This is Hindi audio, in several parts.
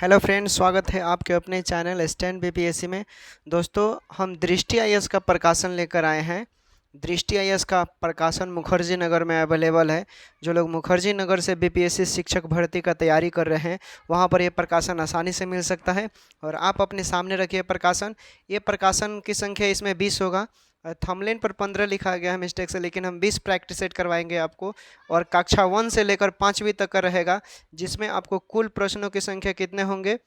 हेलो फ्रेंड्स, स्वागत है आपके अपने चैनल स्टैंड बीपीएससी में। दोस्तों, हम दृष्टि आईएएस का प्रकाशन लेकर आए हैं। दृष्टि आईएएस का प्रकाशन मुखर्जी नगर में अवेलेबल है। जो लोग मुखर्जी नगर से बीपीएससी शिक्षक भर्ती का तैयारी कर रहे हैं, वहां पर ये प्रकाशन आसानी से मिल सकता है। और आप अपने सामने रखिए प्रकाशन। ये प्रकाशन की संख्या इसमें 20 होगा। थंबनेल पर 15 लिखा गया है मिस्टेक से, लेकिन हम 20 प्रैक्टिस सेट करवाएंगे आपको। और कक्षा 1 से लेकर 5वीं तक का रहेगा, जिसमें आपको कुल प्रश्नों की संख्या कितने होंगे?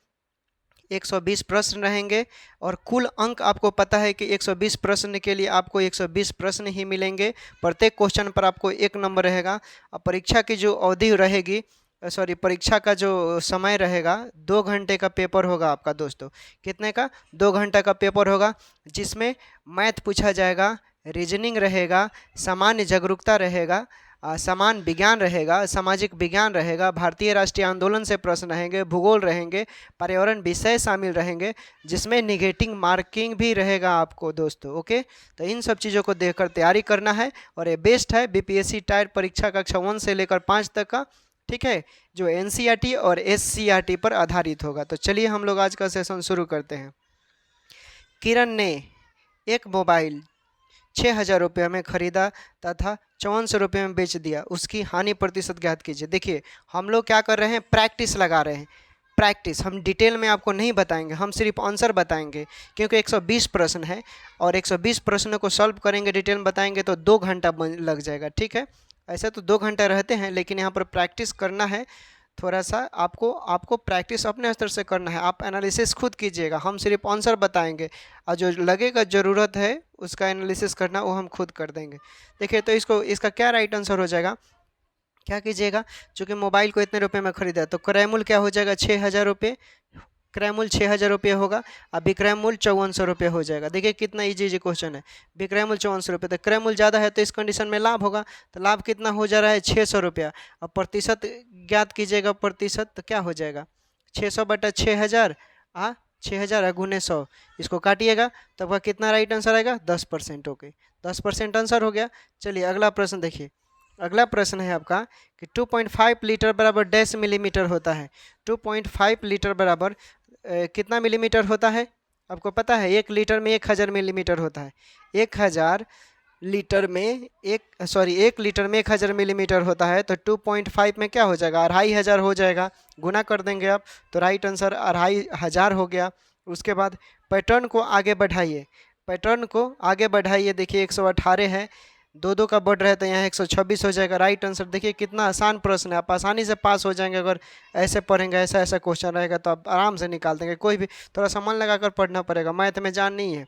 120 प्रश्न रहेंगे। और कुल अंक आपको पता है कि 120 प्रश्न के लिए आपको 120 प्रश्न ही मिलेंगे। प्रत्येक क्वेश्चन पर आपको 1 नंबर रहेगा। और परीक्षा की जो अवधि रहेगी, परीक्षा का जो समय रहेगा, 2 घंटे का पेपर होगा आपका दोस्तों। कितने का? 2 घंटा का पेपर होगा, जिसमें मैथ पूछा जाएगा, रीजनिंग रहेगा, सामान्य जागरूकता रहेगा, समान विज्ञान रहेगा, सामाजिक विज्ञान रहेगा, भारतीय राष्ट्रीय आंदोलन से प्रश्न रहेंगे, भूगोल रहेंगे, पर्यावरण विषय शामिल रहेंगे, जिसमें निगेटिव मार्किंग भी रहेगा आपको दोस्तों। ओके, तो इन सब चीज़ों को देखकर तैयारी करना है। और ये बेस्ट है बीपीएससी टायर परीक्षा कक्षा 1 से लेकर 5 तक का, ठीक है, जो एनसीईआरटी और एससीईआरटी पर आधारित होगा। तो चलिए हम लोग आज का सेशन शुरू करते हैं। किरण ने एक मोबाइल 6,000 रुपये में खरीदा तथा 5400 रुपये में बेच दिया, उसकी हानि प्रतिशत ज्ञात कीजिए। देखिए, हम लोग क्या कर रहे हैं, प्रैक्टिस लगा रहे हैं। प्रैक्टिस हम डिटेल में आपको नहीं बताएंगे, हम सिर्फ आंसर बताएंगे, क्योंकि 120 प्रश्न है और 120 प्रश्नों को सॉल्व करेंगे, डिटेल में बताएंगे तो 2 घंटा लग जाएगा। ठीक है, ऐसे तो 2 घंटा रहते हैं, लेकिन यहाँ पर प्रैक्टिस करना है थोड़ा सा। आपको प्रैक्टिस अपने स्तर से करना है। आप एनालिसिस खुद कीजिएगा, हम सिर्फ आंसर बताएंगे, और जो लगेगा ज़रूरत है उसका एनालिसिस करना, वो हम खुद कर देंगे। देखिए, तो इसका क्या राइट आंसर हो जाएगा? क्या कीजिएगा, चूँकि मोबाइल को इतने रुपए में खरीदा तो क्रय मूल्य क्या हो जाएगा? 6,000 रुपये। क्रय मूल्य 6,000 रुपये होगा, और विक्रय मूल्य 5400 रुपये हो जाएगा। देखिए कितना इजी क्वेश्चन है। विक्रय मूल्य 5400 रुपये, तो क्रय मूल्य ज़्यादा है, तो इस कंडीशन में लाभ होगा। तो लाभ कितना हो जा रहा है? 600 रुपया। अब प्रतिशत ज्ञात कीजिएगा। प्रतिशत तो क्या हो जाएगा? 600 बटा 6,000, 6,000 गुने 100, इसको काटिएगा तो आपका कितना राइट आंसर आएगा? 10%। ओके, 10% आंसर हो गया। चलिए अगला प्रश्न देखिए। अगला प्रश्न है आपका कि 2.5 लीटर बराबर डैश मिलीमीटर होता है। 2.5 लीटर बराबर कितना मिलीमीटर होता है? आपको पता है 1 लीटर में 1,000 मिलीमीटर होता है। 1,000 लीटर में 1 लीटर में 1,000 मिलीमीटर होता है, तो 2.5 में क्या हो जाएगा? 2,500 हो जाएगा। गुना कर देंगे आप, तो राइट आंसर 2,500 हो गया। उसके बाद पैटर्न को आगे बढ़ाइए। पैटर्न को आगे बढ़ाइए। देखिए 118 है, 2 का बढ़ रहा है, तो यहाँ 126 हो जाएगा। राइट आंसर देखिए कितना आसान प्रश्न है, आप आसानी से पास हो जाएंगे। अगर ऐसे पढ़ेंगे, ऐसा क्वेश्चन रहेगा तो आप आराम से निकाल देंगे। कोई भी थोड़ा सा मन लगाकर पढ़ना पड़ेगा, मैथ में जान नहीं है।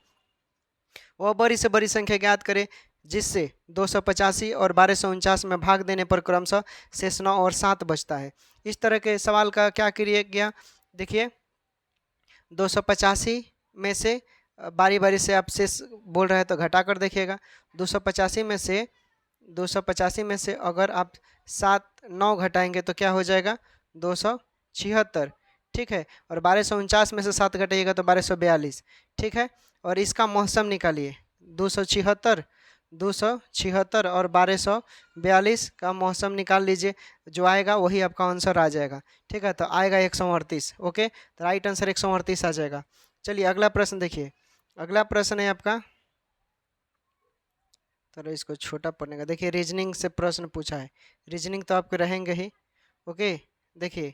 वह बड़ी से बड़ी संख्या ज्ञात करें जिससे 285 और 1249 में भाग देने पर क्रमशः शेष 9 और 7 बचता है। इस तरह के सवाल का क्या किया गया? देखिए 285 में से बारी बारी से आप शेष बोल रहे हैं तो घटा कर देखिएगा। 285 में से अगर आप 9 घटाएंगे तो क्या हो जाएगा? 276। ठीक है, और 1249 में से 7 घटाइएगा तो 1242। ठीक है, और इसका मौसम निकालिए। 276 और 1242 का मौसम निकाल लीजिए, जो आएगा वही आपका आंसर आ जाएगा। ठीक है, तो आएगा 138। ओके, तो राइट आंसर 138 आ जाएगा। चलिए अगला प्रश्न देखिए। अगला प्रश्न है आपका, तो इसको छोटा पढ़ने का। देखिए रीजनिंग से प्रश्न पूछा है, रीजनिंग तो आपके रहेंगे ही। ओके, देखिए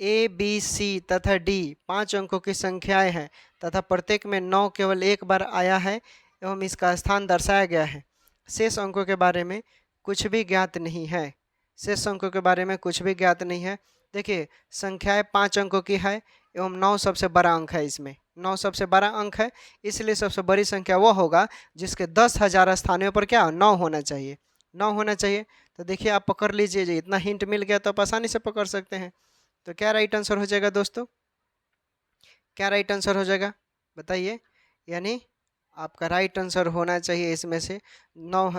ए बी सी तथा डी 5 अंकों की संख्याएं हैं तथा प्रत्येक में 9 केवल एक बार आया है एवं इसका स्थान दर्शाया गया है। शेष अंकों के बारे में कुछ भी ज्ञात नहीं है। शेष अंकों के बारे में कुछ भी ज्ञात नहीं है। देखिए संख्याएं 5 अंकों की है एवं 9 सबसे बड़ा अंक है। इसमें 9 सबसे बड़ा अंक है, इसलिए सबसे बड़ी संख्या वो होगा जिसके 10,000 स्थानों पर क्या 9 होना चाहिए। 9 होना चाहिए। तो देखिए आप पकड़ लीजिए, जो इतना हिंट मिल गया तो आप आसानी से पकड़ सकते हैं। तो क्या राइट आंसर हो जाएगा दोस्तों? क्या राइट आंसर हो जाएगा बताइए? यानी आपका राइट आंसर होना चाहिए इसमें से 9,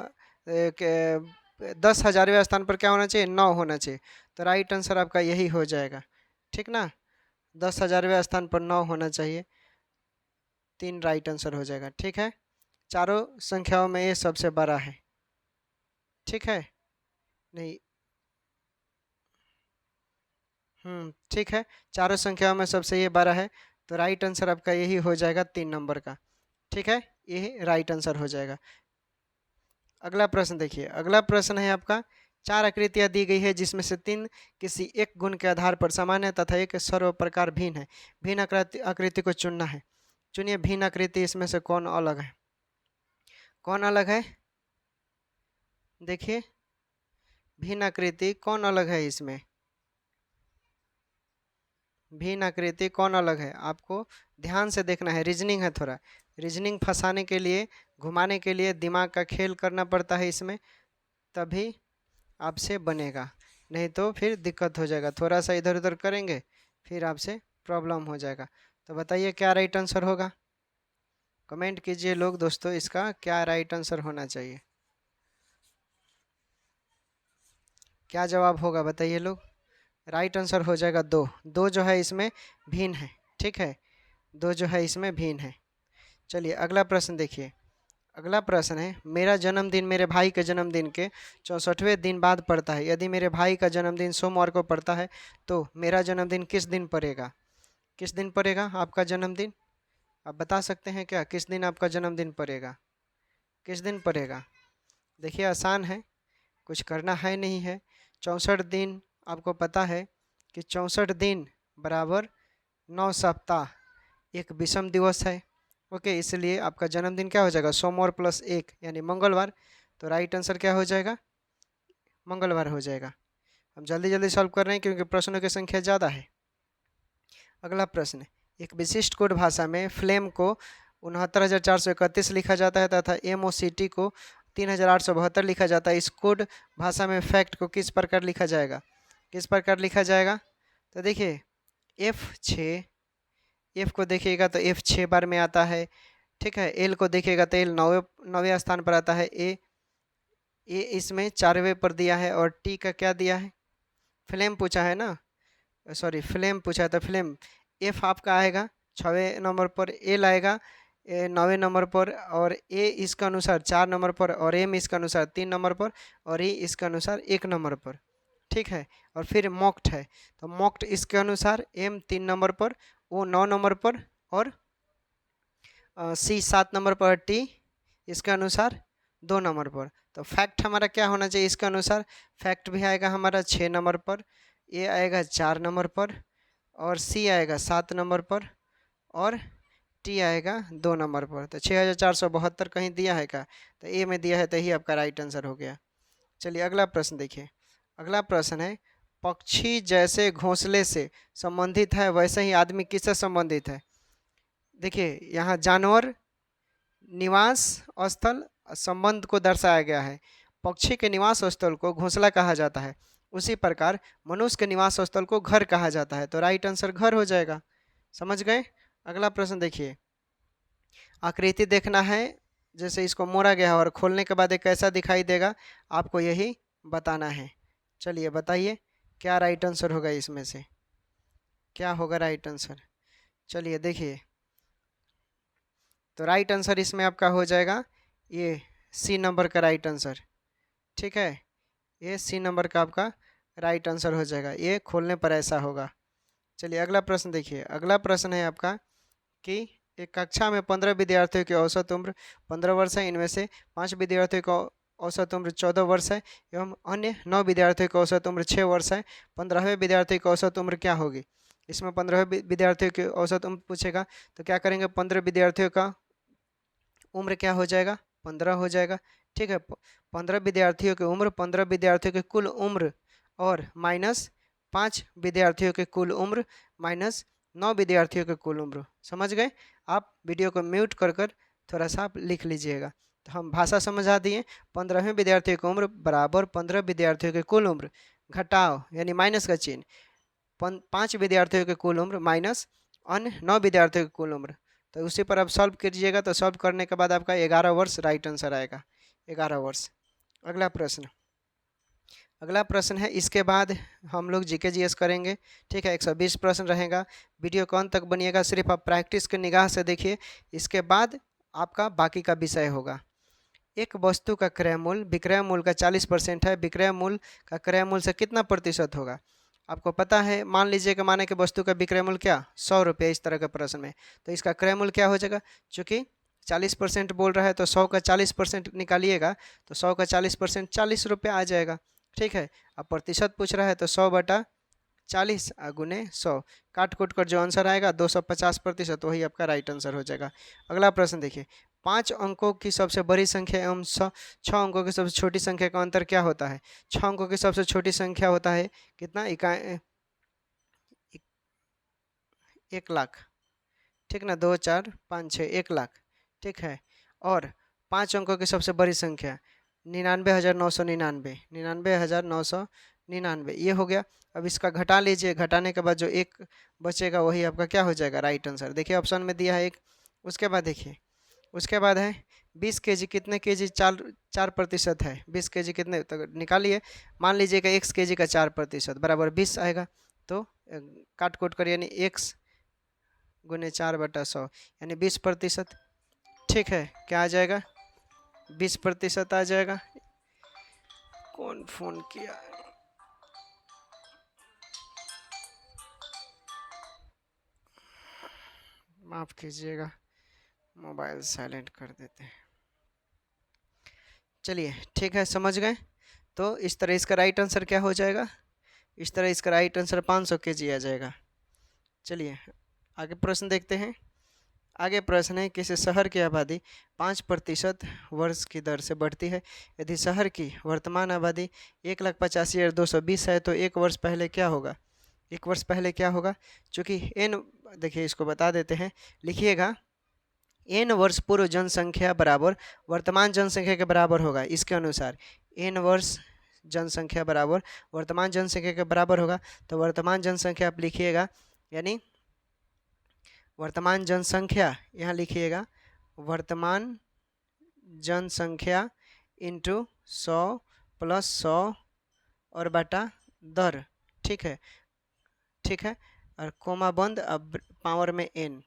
10,000वें स्थान पर क्या होना चाहिए? 9 होना चाहिए। तो राइट आंसर आपका यही हो जाएगा। ठीक ना, 10,000वें स्थान पर 9 होना चाहिए। 3 राइट आंसर हो जाएगा। ठीक है, चारों संख्याओं में ये सबसे बड़ा है। ठीक है, नहीं ठीक है, चारों संख्याओं में सबसे ये बड़ा है, तो राइट आंसर आपका यही हो जाएगा 3 नंबर का। ठीक है, यही राइट आंसर हो जाएगा। अगला प्रश्न देखिए, अगला प्रश्न है आपका, चार आकृतियां दी गई है जिसमें से तीन किसी एक गुण के आधार पर समान है तथा एक सर्व प्रकार भिन्न है। भिन्न आकृति को चुनना है। चुनिए भिन्न आकृति, इसमें से कौन अलग है, कौन अलग है? देखिए भिन्न आकृति कौन अलग है, इसमें भिन्न आकृति कौन अलग है, आपको ध्यान से देखना है। रीजनिंग है, थोड़ा रीजनिंग फंसाने के लिए, घुमाने के लिए दिमाग का खेल करना पड़ता है इसमें, तभी आपसे बनेगा, नहीं तो फिर दिक्कत हो जाएगा। थोड़ा सा इधर उधर करेंगे फिर आपसे प्रॉब्लम हो जाएगा। तो बताइए क्या राइट आंसर होगा, कमेंट कीजिए लोग दोस्तों, इसका क्या राइट आंसर होना चाहिए, क्या जवाब होगा बताइए लोग। राइट आंसर हो जाएगा दो। दो जो है इसमें भिन्न है, ठीक है, दो जो है इसमें भिन्न है। चलिए अगला प्रश्न देखिए, अगला प्रश्न है, मेरा जन्मदिन मेरे भाई के जन्मदिन के 64वें दिन बाद पड़ता है। यदि मेरे भाई का जन्मदिन सोमवार को पड़ता है तो मेरा जन्मदिन किस दिन पड़ेगा? किस दिन पड़ेगा आपका जन्मदिन? आप बता सकते हैं क्या, किस दिन आपका जन्मदिन पड़ेगा, किस दिन पड़ेगा? देखिए आसान है, कुछ करना है नहीं है। 64 दिन आपको पता है कि 64 दिन बराबर 9 सप्ताह, एक विषम दिवस है। ओके, इसलिए आपका जन्मदिन क्या हो जाएगा, सोमवार प्लस एक यानी मंगलवार। तो राइट आंसर क्या हो जाएगा, मंगलवार हो जाएगा। हम जल्दी जल्दी सॉल्व कर रहे हैं क्योंकि प्रश्नों की संख्या ज़्यादा है। अगला प्रश्न, एक विशिष्ट कोड भाषा में फ्लेम को 69,431 लिखा जाता है तथा MOCT को 3,872 लिखा जाता है। इस कोड भाषा में फैक्ट को किस प्रकार लिखा जाएगा, किस प्रकार लिखा जाएगा? तो देखिए F6, F को देखिएगा तो F 6 बार में आता है, ठीक है। L को देखिएगा तो L 9वें स्थान पर आता है। A इसमें 4वें पर दिया है और T का क्या दिया है, फ्लेम पूछा है ना, सॉरी फ्लेम पूछा है, तो फ्लेम F आपका आएगा 6वें नंबर पर, L आएगा 9वें नंबर पर, और A इसका अनुसार 4 नंबर पर, और M इसका अनुसार 3 नंबर पर, और E इसका अनुसार 1 नंबर पर, ठीक है। और फिर मॉक्ट है, तो मॉक्ट इसके अनुसार M 3 नंबर पर, O 9 नंबर पर, और C 7 नंबर पर, T इसके अनुसार 2 नंबर पर। तो फैक्ट हमारा क्या होना चाहिए इसके अनुसार, फैक्ट भी आएगा हमारा 6 नंबर पर, A आएगा 4 नंबर पर, और C आएगा 7 नंबर पर, और T आएगा 2 नंबर पर। तो 6,472 कहीं दिया है क्या, तो A में दिया है, तो यही आपका राइट आंसर हो गया। चलिए अगला प्रश्न देखिए, अगला प्रश्न है, पक्षी जैसे घोंसले से संबंधित है वैसे ही आदमी किससे संबंधित है? देखिए यहाँ जानवर, निवास स्थल, संबंध को दर्शाया गया है। पक्षी के निवास स्थल को घोंसला कहा जाता है, उसी प्रकार मनुष्य के निवास स्थल को घर कहा जाता है। तो राइट आंसर घर हो जाएगा। समझ गए? अगला प्रश्न देखिए, आकृति देखना है, जैसे इसको मोड़ा गया है और खोलने के बाद ये कैसा दिखाई देगा आपको यही बताना है। चलिए बताइए क्या राइट आंसर होगा, इसमें से क्या होगा राइट आंसर? चलिए देखिए, तो राइट आंसर इसमें आपका हो जाएगा ये C नंबर का राइट आंसर, ठीक है, ये C नंबर का आपका राइट आंसर हो जाएगा, ये खोलने पर ऐसा होगा। चलिए अगला प्रश्न देखिए, अगला प्रश्न है आपका कि एक कक्षा में 15 विद्यार्थियों की औसत उम्र 15 वर्ष है, इनमें से 5 विद्यार्थियों की औसत उम्र 14 वर्ष है एवं अन्य 9 विद्यार्थियों की औसत उम्र 6 वर्ष है। 15वें विद्यार्थी की औसत उम्र क्या होगी? इसमें 15वें विद्यार्थियों की औसत उम्र पूछेगा, तो क्या करेंगे, 15 विद्यार्थियों का उम्र क्या हो जाएगा, 15 हो जाएगा, ठीक है। 15 विद्यार्थियों की उम्र 15 विद्यार्थियों की कुल उम्र और माइनस 5 विद्यार्थियों की कुल उम्र माइनस 9 विद्यार्थियों की कुल उम्र। समझ गए? आप वीडियो को म्यूट कर कर थोड़ा सा आप लिख लीजिएगा। तो हम भाषा समझा दिए, 15वें विद्यार्थियों की उम्र बराबर 15 विद्यार्थियों की कुल उम्र घटाओ यानी माइनस का चिन्ह 5 विद्यार्थियों की कुल उम्र माइनस अन्य 9 विद्यार्थियों की कुल उम्र। तो उसी पर आप सॉल्व कीजिएगा, तो सॉल्व करने के बाद आपका 11 वर्ष राइट आंसर आएगा, 11 वर्ष। अगला प्रश्न, अगला प्रश्न है, इसके बाद हम लोग जीके जीएस करेंगे, ठीक है। 120 प्रश्न रहेगा, वीडियो को अंत तक बनिएगा, सिर्फ आप प्रैक्टिस की निगाह से देखिए, इसके बाद आपका बाकी का विषय होगा। एक वस्तु का क्रय मूल्य विक्रय मूल्य का 40% है, विक्रय मूल्य का क्रय मूल्य से कितना प्रतिशत होगा? आपको पता है, मान लीजिए कि माने कि वस्तु का विक्रय मूल्य क्या 100 रुपये, इस तरह के प्रश्न में तो इसका क्रय मूल्य क्या हो जाएगा, चूँकि 40% बोल रहा है तो 100 का 40% निकालिएगा तो 100 का 40% 40 रुपये आ जाएगा। ठीक है, अब प्रतिशत पूछ रहा है तो 100/40 गुने 100, काट कूट कर जो आंसर आएगा 250%, वही आपका राइट आंसर हो जाएगा। अगला प्रश्न देखिए, 5 अंकों की सबसे बड़ी संख्या एवं 6 अंकों की सबसे छोटी संख्या का अंतर क्या होता है। 6 अंकों की सबसे छोटी संख्या होता है कितना, 1 लाख, ठीक ना, 2 4 5 6, 1 लाख, ठीक है। और 5 अंकों की सबसे बड़ी संख्या 99,999, 99,999 ये हो गया। अब इसका घटा लीजिए, घटाने के बाद जो एक बचेगा वही आपका क्या हो जाएगा, राइट आंसर। देखिए ऑप्शन में दिया है एक, उसके बाद देखिए, उसके बाद है 20 केजी कितने केजी 4% है, 20 केजी कितने, तो निकालिए। मान लीजिएगा x केजी का 4% बराबर 20 आएगा, तो काट कोट कर यानी x गुने 4/100 यानी 20%। ठीक है, क्या आ जाएगा, 20% आ जाएगा। कौन फोन किया, माफ कीजिएगा, मोबाइल साइलेंट कर देते हैं। चलिए ठीक है, समझ गए। तो इस तरह इसका राइट आंसर क्या हो जाएगा, इस तरह इसका राइट आंसर 500 केजी आ जाएगा। चलिए आगे प्रश्न देखते हैं। आगे प्रश्न है, किसी शहर की आबादी 5% वर्ष की दर से बढ़ती है। यदि शहर की वर्तमान आबादी 1,85,220 है तो एक वर्ष पहले क्या होगा, एक वर्ष पहले क्या होगा। चूँकि n, देखिए इसको बता देते हैं, लिखिएगा n वर्ष पूर्व जनसंख्या बराबर वर्तमान जनसंख्या के बराबर होगा। इसके अनुसार n वर्ष जनसंख्या बराबर वर्तमान जनसंख्या के बराबर होगा। तो वर्तमान जनसंख्या आप लिखिएगा, यानी वर्तमान जनसंख्या यहाँ लिखिएगा, वर्तमान जनसंख्या इंटू 100 + 100 और बटा दर। ठीक है, ठीक है, और कोमा बंद, अब पावर में n।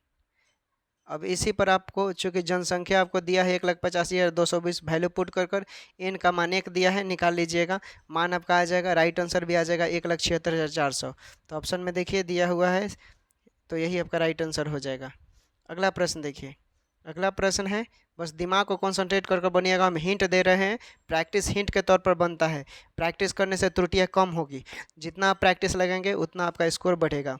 अब इसी पर आपको, चूँकि जनसंख्या आपको दिया है 1,85,220, वैल्यू पुट कर n का मान 1 दिया है, निकाल लीजिएगा, मान आपका आ जाएगा, राइट आंसर भी आ जाएगा 1,76,400। तो ऑप्शन में देखिए दिया हुआ है, तो यही आपका राइट आंसर हो जाएगा। अगला प्रश्न देखिए, अगला प्रश्न है, बस दिमाग को कंसंट्रेट कर बनिएगा, हम हिंट दे रहे हैं, प्रैक्टिस हिंट के तौर पर बनता है, प्रैक्टिस करने से त्रुटियाँ कम होगी, जितना आप प्रैक्टिस लगाएंगे उतना आपका स्कोर बढ़ेगा।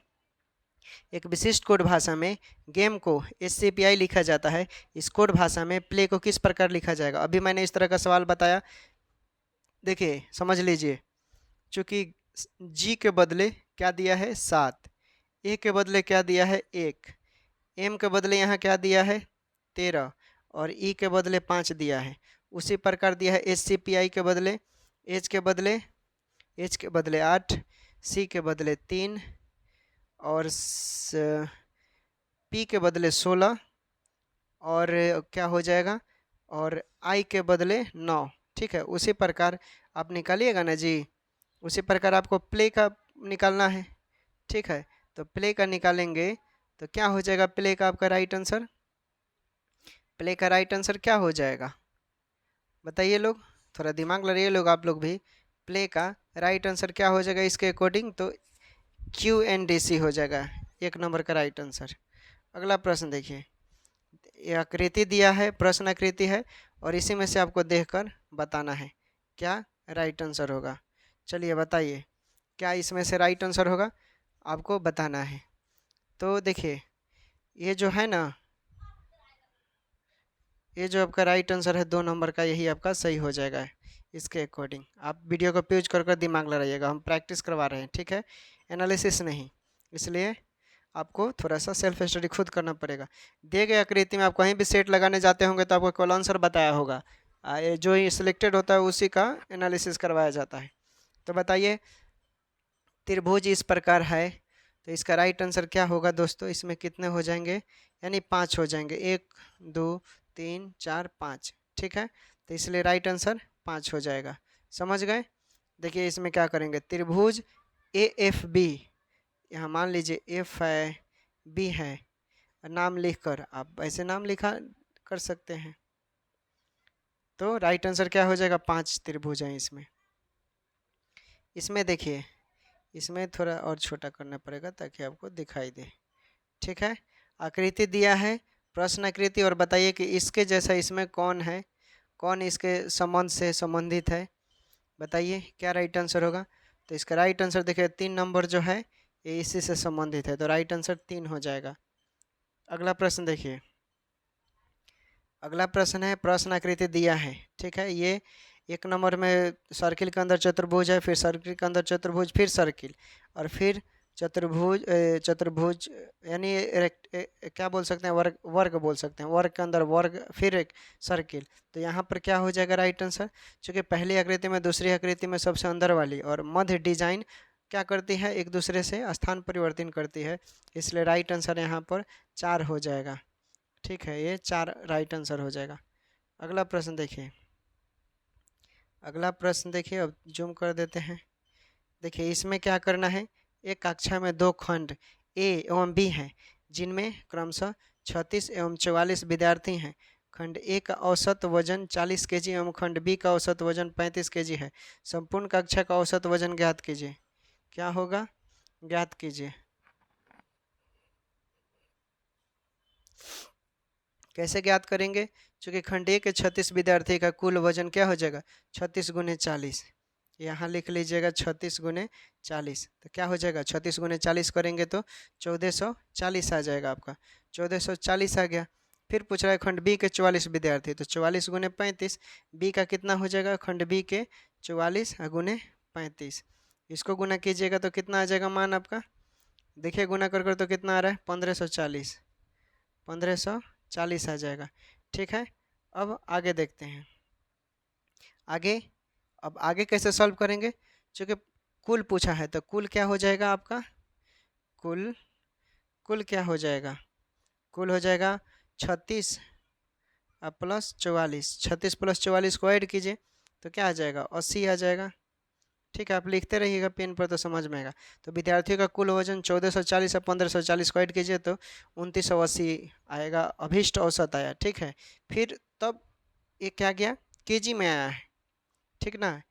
एक विशिष्ट कोड भाषा में गेम को SCPI लिखा जाता है, इस कोड भाषा में प्ले को किस प्रकार लिखा जाएगा। अभी मैंने इस तरह का सवाल बताया, देखिए समझ लीजिए, चूँकि G के बदले क्या दिया है 7, A के बदले क्या दिया है 1, M के बदले यहाँ क्या दिया है 13 और E के बदले 5 दिया है। उसी प्रकार दिया है SCPI के बदले H के बदले 8, C के बदले 3 और P के बदले 16 और क्या हो जाएगा, और I के बदले 9। ठीक है, उसी प्रकार आप निकालिएगा ना जी, उसी प्रकार आपको प्ले का निकालना है। ठीक है, तो प्ले का निकालेंगे तो क्या हो जाएगा, प्ले का आपका राइट आंसर, प्ले का राइट आंसर क्या हो जाएगा, बताइए लोग, थोड़ा दिमाग लगाइए लोग, आप लोग भी। प्ले का राइट आंसर क्या हो जाएगा इसके अकॉर्डिंग, तो QNDC हो जाएगा 1 नंबर का राइट आंसर। अगला प्रश्न देखिए, ये आकृति दिया है, प्रश्न आकृति है, और इसी में से आपको देखकर बताना है क्या राइट आंसर होगा। चलिए बताइए क्या इसमें से राइट आंसर होगा, आपको बताना है। तो देखिए ये जो है ना, ये जो आपका राइट आंसर है 2 नंबर का, यही आपका सही हो जाएगा। इसके अकॉर्डिंग आप वीडियो को पॉज कर दिमाग लगाइएगा, हम प्रैक्टिस करवा रहे हैं, ठीक है, एनालिसिस नहीं, इसलिए आपको थोड़ा सा सेल्फ स्टडी खुद करना पड़ेगा। दिए गए आकृति में आप कहीं भी सेट लगाने जाते होंगे तो आपको कॉल आंसर बताया होगा, जो सिलेक्टेड होता है उसी का एनालिसिस करवाया जाता है। तो बताइए, त्रिभुज इस प्रकार है, तो इसका राइट आंसर क्या होगा दोस्तों, इसमें कितने हो जाएंगे, यानी 5 हो जाएंगे, 1 2 3 4 5। ठीक है, तो इसलिए राइट आंसर 5 हो जाएगा। समझ गए। देखिए इसमें क्या करेंगे, त्रिभुज AFB, यहाँ मान लीजिए F है B है, नाम लिखकर आप ऐसे नाम लिखा कर सकते हैं, तो राइट आंसर क्या हो जाएगा, 5 त्रिभुज हैं इसमें। इसमें देखिए इसमें थोड़ा और छोटा करना पड़ेगा ताकि आपको दिखाई दे। ठीक है, आकृति दिया है, प्रश्न आकृति, और बताइए कि इसके जैसा इसमें कौन है, कौन इसके संबंध से संबंधित है, बताइए क्या राइट आंसर होगा। तो इसका राइट आंसर देखिए 3 नंबर जो है ये इसी से संबंधित है, तो राइट आंसर 3 हो जाएगा। अगला प्रश्न देखिए, अगला प्रश्न है, प्रश्न आकृति दिया है, ठीक है, ये 1 नंबर में सर्किल के अंदर चतुर्भुज है, फिर सर्किल के अंदर चतुर्भुज, फिर सर्किल, और फिर चतुर्भुज, चतुर्भुज यानी क्या बोल सकते हैं, वर्ग, वर्ग बोल सकते हैं, वर्ग के अंदर वर्ग, फिर एक सर्किल। तो यहाँ पर क्या हो जाएगा राइट आंसर, चूँकि पहली आकृति में दूसरी आकृति में सबसे अंदर वाली और मध्य डिजाइन क्या करती है, एक दूसरे से स्थान परिवर्तन करती है, इसलिए राइट आंसर यहाँ पर 4 हो जाएगा। ठीक है, ये 4 राइट आंसर हो जाएगा। अगला प्रश्न देखिए, अगला प्रश्न देखिए, अब जूम कर देते हैं। देखिए इसमें क्या करना है, एक कक्षा में 2 खंड ए एवं बी हैं जिनमें क्रमशः 36 एवं 44 विद्यार्थी हैं। खंड ए का औसत वजन 40 केजी एवं खंड बी का औसत वजन 35 केजी है। संपूर्ण कक्षा का औसत वजन ज्ञात कीजिए। क्या होगा, ज्ञात कीजिए। कैसे ज्ञात करेंगे, चूँकि खंड ए के 36 विद्यार्थी का कुल वजन क्या हो जाएगा, 36 गुने 40, यहाँ लिख लीजिएगा 36 गुने 40, तो क्या हो जाएगा 36 गुने 40 करेंगे तो 1440 आ जाएगा आपका, 1440 आ गया। फिर पूछ रहा है खंड बी के 44 विद्यार्थी, तो 44 गुने 35, बी का कितना हो जाएगा, खंड बी के 44 गुने 35, इसको गुना कीजिएगा तो कितना आ जाएगा मान आपका, देखिए गुना कर कर तो कितना आ रहा है 1540, 1540 आ जाएगा। ठीक है, अब आगे देखते हैं, आगे, अब आगे कैसे सॉल्व करेंगे, चूँकि कुल पूछा है तो कुल क्या हो जाएगा आपका, कुल, कुल क्या हो जाएगा, कुल हो जाएगा 36 प्लस 44, 36 प्लस 44 को ऐड कीजिए तो क्या आ जाएगा, 80 आ जाएगा। ठीक है, आप लिखते रहिएगा पेन पर तो समझ में आएगा। तो विद्यार्थियों का कुल वजन 1440 और 1540 को ऐड कीजिए तो 2980 आएगा, अभीष्ट औसत आया। ठीक है, फिर तब ये क्या गया, केजी में आया है, ठीक ना,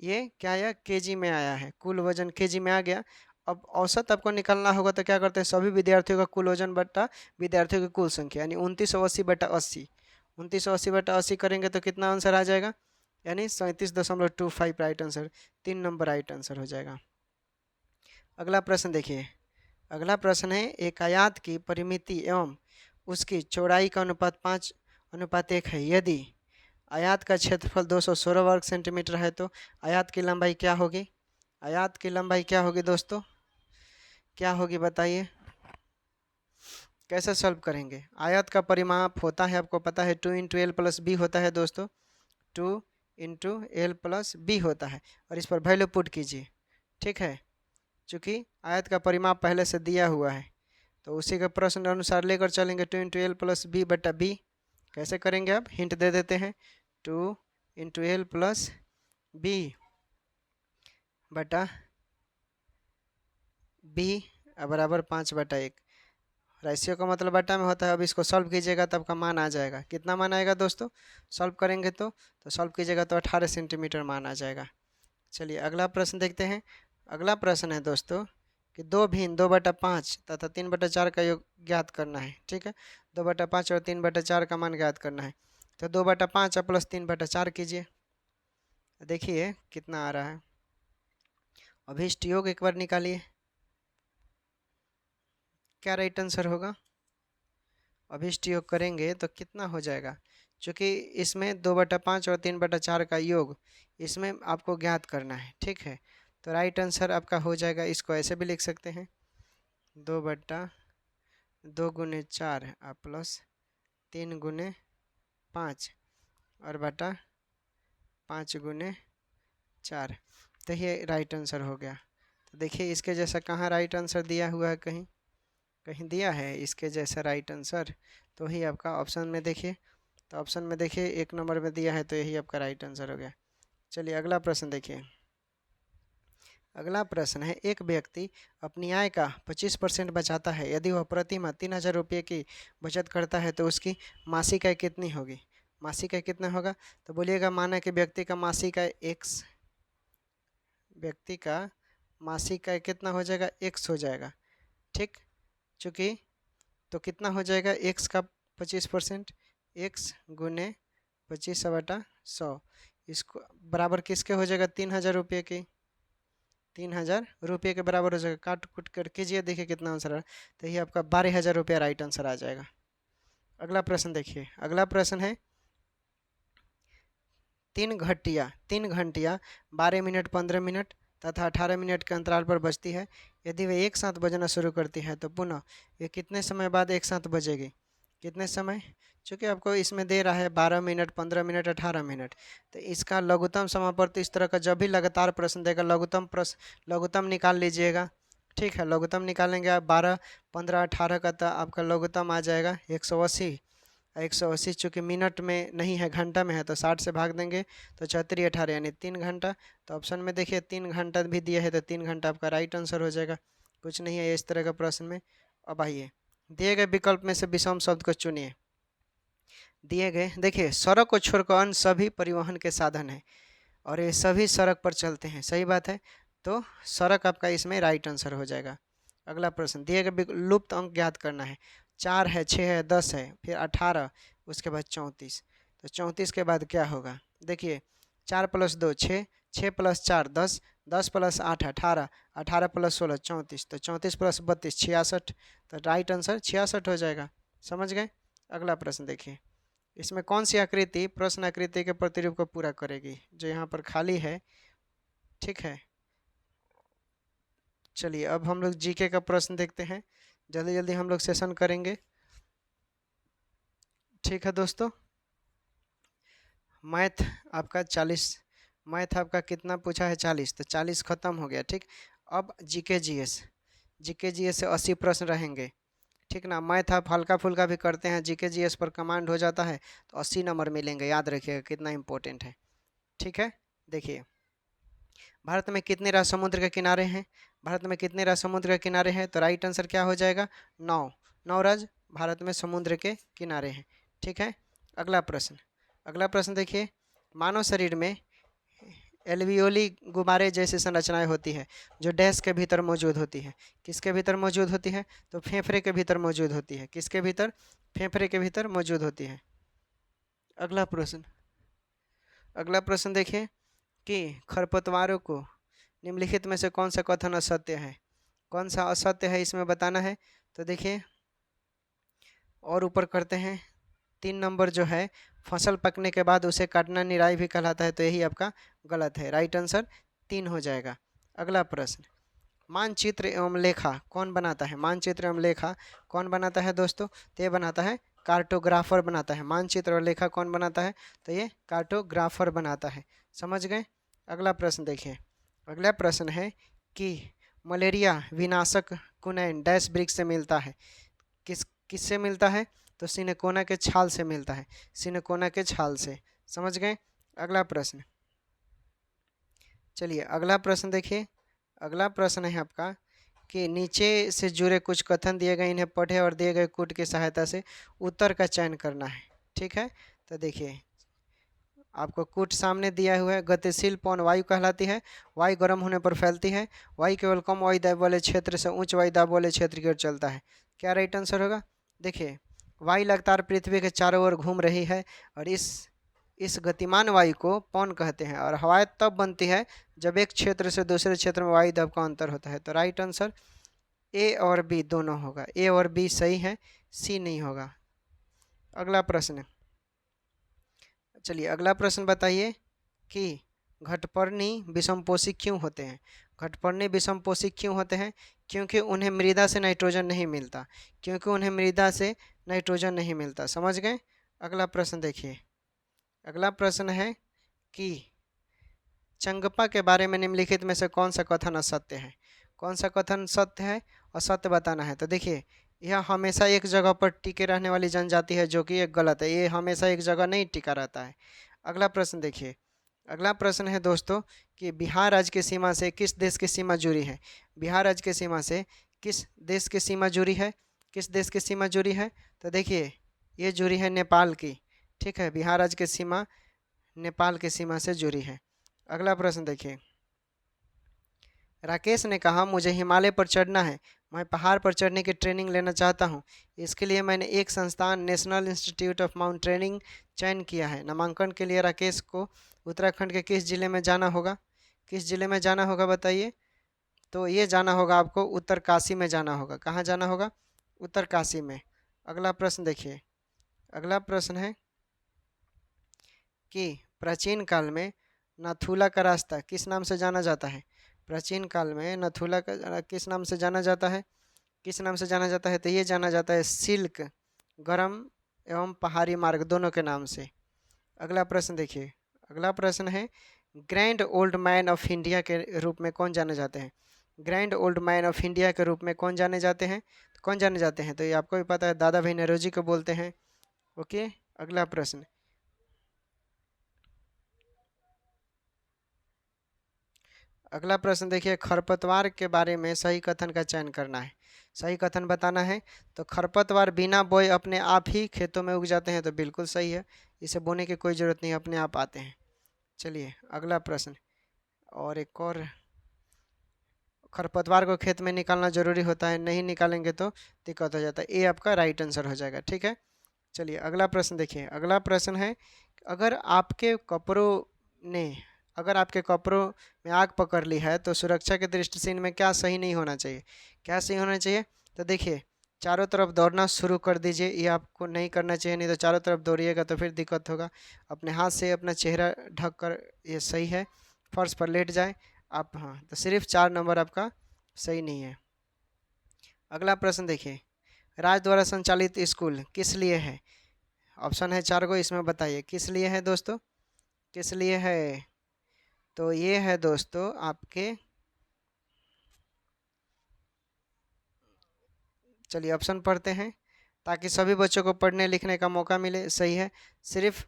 ये क्या आया, केजी में आया है, कुल वजन केजी में आ गया। अब औसत आपको निकालना होगा तो क्या करते हैं, सभी विद्यार्थियों का कुल वजन बटा विद्यार्थियों की कुल संख्या, यानी 2980 बटा 80, 2980 बटा 80 करेंगे तो कितना आंसर आ जाएगा, यानी 37.25 right answer, 3 number right answer हो जाएगा। अगला प्रश्न देखिए, अगला प्रश्न है, एक आयत की परिमिति एवं उसकी चौड़ाई का अनुपात 5:1 है। यदि आयत का क्षेत्रफल 216 वर्ग सेंटीमीटर है तो आयत की लंबाई क्या होगी, आयत की लंबाई क्या होगी दोस्तों, क्या होगी बताइए, कैसे सॉल्व करेंगे। आयत का परिमाप होता है, आपको पता है 2 × L + B होता है दोस्तों, 2 × L + B होता है, और इस पर वैल्यू पुट कीजिए। ठीक है, चूँकि आयत का परिमाप पहले से दिया हुआ है तो उसी के प्रश्न अनुसार लेकर चलेंगे, 2 × L + B बटा B। कैसे करेंगे, आप हिंट दे देते हैं, 2 × L + B बटा B बराबर 5/1। रेशियो का मतलब बटा में होता है। अब इसको सॉल्व कीजिएगा तब का मान आ जाएगा, कितना मान आएगा दोस्तों, सॉल्व करेंगे तो सॉल्व कीजिएगा तो 18 सेंटीमीटर मान आ जाएगा। चलिए अगला प्रश्न देखते हैं। अगला प्रश्न है दोस्तों कि 2 भिन्न 2/5 तथा 3/4 का योग ज्ञात करना है। ठीक है, 2/5 और 3/4 का मान ज्ञात करना है, तो 2/5 प्लस 3/4 कीजिए, देखिए कितना आ रहा है। अभीष्ट योग एक बार निकालिए, क्या राइट आंसर होगा, अभीष्ट योग करेंगे तो कितना हो जाएगा, क्योंकि इसमें 2/5 और 3/4 का योग इसमें आपको ज्ञात करना है। ठीक है, तो राइट आंसर आपका हो जाएगा, इसको ऐसे भी लिख सकते हैं, 2/2 गुने 4 प्लस 3 गुने 5 और बटा 5 गुने 4, तो ये राइट आंसर हो गया। तो देखिए इसके जैसा कहाँ राइट आंसर दिया हुआ है, कहीं कहीं दिया है इसके जैसा राइट आंसर, तो ही आपका ऑप्शन में देखिए, तो ऑप्शन में देखिए 1 नंबर में दिया है, तो यही आपका राइट आंसर हो गया। चलिए अगला प्रश्न देखिए, अगला प्रश्न है, एक व्यक्ति अपनी आय का 25% बचाता है। यदि वह प्रति माह 3000 रुपये की बचत करता है तो उसकी मासिक आय कितनी होगी, मासिक आय कितना होगा, तो बोलिएगा, माना कि व्यक्ति का मासिक आय व्यक्ति का मासिक का कितना हो जाएगा, x हो जाएगा। ठीक, चूँकि तो कितना हो जाएगा x का 25%, x गुने 25/100, इसको बराबर किसके हो जाएगा, 3000 रुपये के। 3000 रुपये के बराबर हो जाएगा। काट कुट कर कीजिए, देखिए कितना आंसर है। तो ये आपका 12,000 रुपया राइट आंसर आ जाएगा। अगला प्रश्न देखिए, अगला प्रश्न है 3 घंटिया 12 मिनट 15 मिनट तथा 18 मिनट के अंतराल पर बजती है। यदि वे एक साथ बजना शुरू करती है तो पुनः ये कितने समय बाद एक साथ बजेगी, कितने समय। चूँकि आपको इसमें दे रहा है 12 मिनट 15 मिनट 18 मिनट, तो इसका लघुत्तम समापवर्ती इस तरह का जब भी लगातार प्रश्न देगा लघुत्तम निकाल लीजिएगा। ठीक है, लघुत्तम निकालेंगे आप 12 15 18 का, तो आपका लघुत्तम आ जाएगा 180। 180 चूँकि मिनट में नहीं है, घंटा में है, तो 60 से भाग देंगे तो 34 18 यानी 3 घंटा। तो ऑप्शन में देखिए 3 घंटा भी दिया है, तो 3 घंटा आपका राइट आंसर हो जाएगा। कुछ नहीं है इस तरह का प्रश्न में। अब आइए दिए गए विकल्प में से विषम शब्द को चुनिए। दिए गए देखिए, सड़क को छोड़कर अन्य सभी परिवहन के साधन हैं और ये सभी सड़क पर चलते हैं, सही बात है। तो सड़क आपका इसमें राइट आंसर हो जाएगा। अगला प्रश्न, दिए गए लुप्त अंक ज्ञात करना है। 4 है, 6 है, 10 है, फिर 18, उसके बाद 34। तो 34 के बाद क्या होगा, देखिए 4 + 2 6, 6 + 4 10, 10 + 8 18, 18 + 16 34, तो 34 + 32 66। तो राइट आंसर 66 हो जाएगा। समझ गए। अगला प्रश्न देखिए, इसमें कौन सी आकृति प्रश्न आकृति के प्रतिरूप को पूरा करेगी, जो यहाँ पर खाली है। ठीक है, चलिए अब हम लोग जीके का प्रश्न देखते हैं, जल्दी जल्दी हम लोग सेशन करेंगे। ठीक है दोस्तों, मैथ आपका 40, मैथ आपका कितना पूछा है 40, तो 40 खत्म हो गया। ठीक, अब जीके जीएस से 80 प्रश्न रहेंगे। ठीक ना, मैथ आप हल्का फुल्का भी करते हैं, जीके जीएस पर कमांड हो जाता है तो 80 नंबर मिलेंगे, याद रखिएगा कितना इंपॉर्टेंट है। ठीक है, देखिए भारत में कितने राज्य समुद्र के किनारे हैं, भारत में कितने राज्य समुद्र के किनारे हैं, तो राइट आंसर क्या हो जाएगा, 9 राज्य भारत में समुद्र के किनारे हैं। ठीक है, अगला प्रश्न देखिए, मानव शरीर में एल्वियोली गुब्बारे जैसी संरचनाएं होती है जो डैश के भीतर मौजूद होती है। किसके भीतर मौजूद होती है, तो फेफड़े के भीतर मौजूद होती है। किसके भीतर, फेफड़े के भीतर मौजूद होती है। अगला प्रश्न देखिए कि खरपतवारों को निम्नलिखित में से कौन सा कथन असत्य है, कौन सा असत्य है इसमें बताना है। तो देखिए और ऊपर करते हैं, 3 नंबर जो है, फसल पकने के बाद उसे काटना निराई भी कहलाता है, तो यही आपका गलत है, राइट आंसर 3 हो जाएगा। अगला प्रश्न, मानचित्र एवं लेखा कौन बनाता है, मानचित्र एवं लेखा कौन बनाता है दोस्तों, तो ये बनाता है कार्टोग्राफर बनाता है। मानचित्र और लेखा कौन बनाता है, तो ये कार्टोग्राफर बनाता है। समझ गए। अगला प्रश्न देखिए, अगला प्रश्न है कि मलेरिया विनाशक कुनैन डैश वृक्ष से मिलता है, किससे मिलता है, तो सिनकोना के छाल से मिलता है, सिनकोना के छाल से। समझ गए। अगला प्रश्न, चलिए अगला प्रश्न देखिए, अगला प्रश्न है आपका कि नीचे से जुड़े कुछ कथन दिए गए, इन्हें पढ़े और दिए गए कूट की सहायता से उत्तर का चयन करना है। ठीक है, तो देखिए आपको कूट सामने दिया हुआ है। गतिशील पवन वायु कहलाती है, वायु गर्म होने पर फैलती है, वायु केवल कम वायु दाब वाले क्षेत्र से उच्च वायु दाब वाले क्षेत्र की ओर चलता है। क्या राइट आंसर होगा, देखिए वायु लगातार पृथ्वी के चारों ओर घूम रही है और इस गतिमान वायु को पवन कहते हैं, और हवाएं तब बनती है जब एक क्षेत्र से दूसरे क्षेत्र में वायु दाब का अंतर होता है। तो राइट आंसर ए और बी दोनों होगा, ए और बी सही है, सी नहीं होगा। अगला प्रश्न, चलिए अगला प्रश्न बताइए कि घटपर्णी विषमपोषी क्यों होते हैं। घटपर्णी विषमपोषी क्यों होते हैं, क्योंकि उन्हें मृदा से नाइट्रोजन नहीं मिलता, क्योंकि उन्हें मृदा से नाइट्रोजन नहीं मिलता। समझ गए। अगला प्रश्न देखिए, अगला प्रश्न है कि चंगप्पा के बारे में निम्नलिखित में से कौन सा कथन असत्य है, कौन सा कथन सत्य है और सत्य बताना है। तो देखिए यह हमेशा एक जगह पर टिके रहने वाली जनजाति है, जो कि एक गलत है, ये हमेशा एक जगह नहीं टिका रहता है। अगला प्रश्न देखिए, अगला प्रश्न है दोस्तों कि बिहार राज्य की सीमा से किस देश की सीमा जुड़ी है, बिहार राज्य की सीमा से किस देश की सीमा जुड़ी है, किस देश की सीमा जुड़ी है। तो देखिए ये जुड़ी है नेपाल की। ठीक है, बिहार राज्य की सीमा नेपाल की सीमा से जुड़ी है। अगला प्रश्न देखिए, राकेश ने कहा मुझे हिमालय पर चढ़ना है, मैं पहाड़ पर चढ़ने की ट्रेनिंग लेना चाहता हूँ। इसके लिए मैंने एक संस्थान नेशनल इंस्टीट्यूट ऑफ माउंटेनियरिंग चयन किया है। नामांकन के लिए राकेश को उत्तराखंड के किस जिले में जाना होगा? किस जिले में जाना होगा बताइए? तो ये जाना होगा आपको उत्तरकाशी में जाना होगा। कहाँ जाना होगा? उत्तरकाशी में। अगला प्रश्न देखिए, अगला प्रश्न है कि प्राचीन काल में नाथुला का रास्ता किस नाम से जाना जाता है? प्राचीन काल में नाथुला का किस नाम से जाना जाता है? किस नाम से जाना जाता है? तो ये जाना जाता है सिल्क, गरम एवं पहाड़ी मार्ग दोनों के नाम से। अगला प्रश्न देखिए, अगला प्रश्न है grand old man of India के रूप में कौन जाने जाते हैं? Grand old man of India के रूप में कौन जाने जाते हैं? कौन जाने जाते हैं? तो ये आपको भी पता है, दादा भाई नौरोजी को बोलते हैं। ओके, अगला प्रश्न, अगला प्रश्न देखिए, खरपतवार के बारे में सही कथन का चयन करना है। सही कथन बताना है। तो खरपतवार बिना बोए अपने आप ही खेतों में उग जाते हैं, तो बिल्कुल सही है, इसे बोने की कोई ज़रूरत नहीं, अपने आप आते हैं। चलिए अगला प्रश्न, और एक और, खरपतवार को खेत में निकालना जरूरी होता है, नहीं निकालेंगे तो दिक्कत हो जाता है। ये आपका राइट आंसर हो जाएगा। ठीक है, चलिए अगला प्रश्न देखिए, अगला प्रश्न है अगर आपके कपड़ों ने अगर आपके कपड़ों में आग पकड़ ली है तो सुरक्षा की दृष्टि से इनमें क्या सही नहीं होना चाहिए? क्या सही होना चाहिए? तो देखिए, चारों तरफ दौड़ना शुरू कर दीजिए, ये आपको नहीं करना चाहिए, नहीं तो चारों तरफ दौड़िएगा तो फिर दिक्कत होगा। अपने हाथ से अपना चेहरा ढक कर, ये सही है। फर्श पर लेट जाए आप, हाँ, तो सिर्फ 4 नंबर आपका सही नहीं है। अगला प्रश्न देखिए, राज्य द्वारा संचालित स्कूल किस लिए है? ऑप्शन है 4 को, इसमें बताइए किस लिए है दोस्तों, किस लिए है? तो ये है दोस्तों आपके, चलिए ऑप्शन पढ़ते हैं, ताकि सभी बच्चों को पढ़ने लिखने का मौका मिले, सही है। सिर्फ,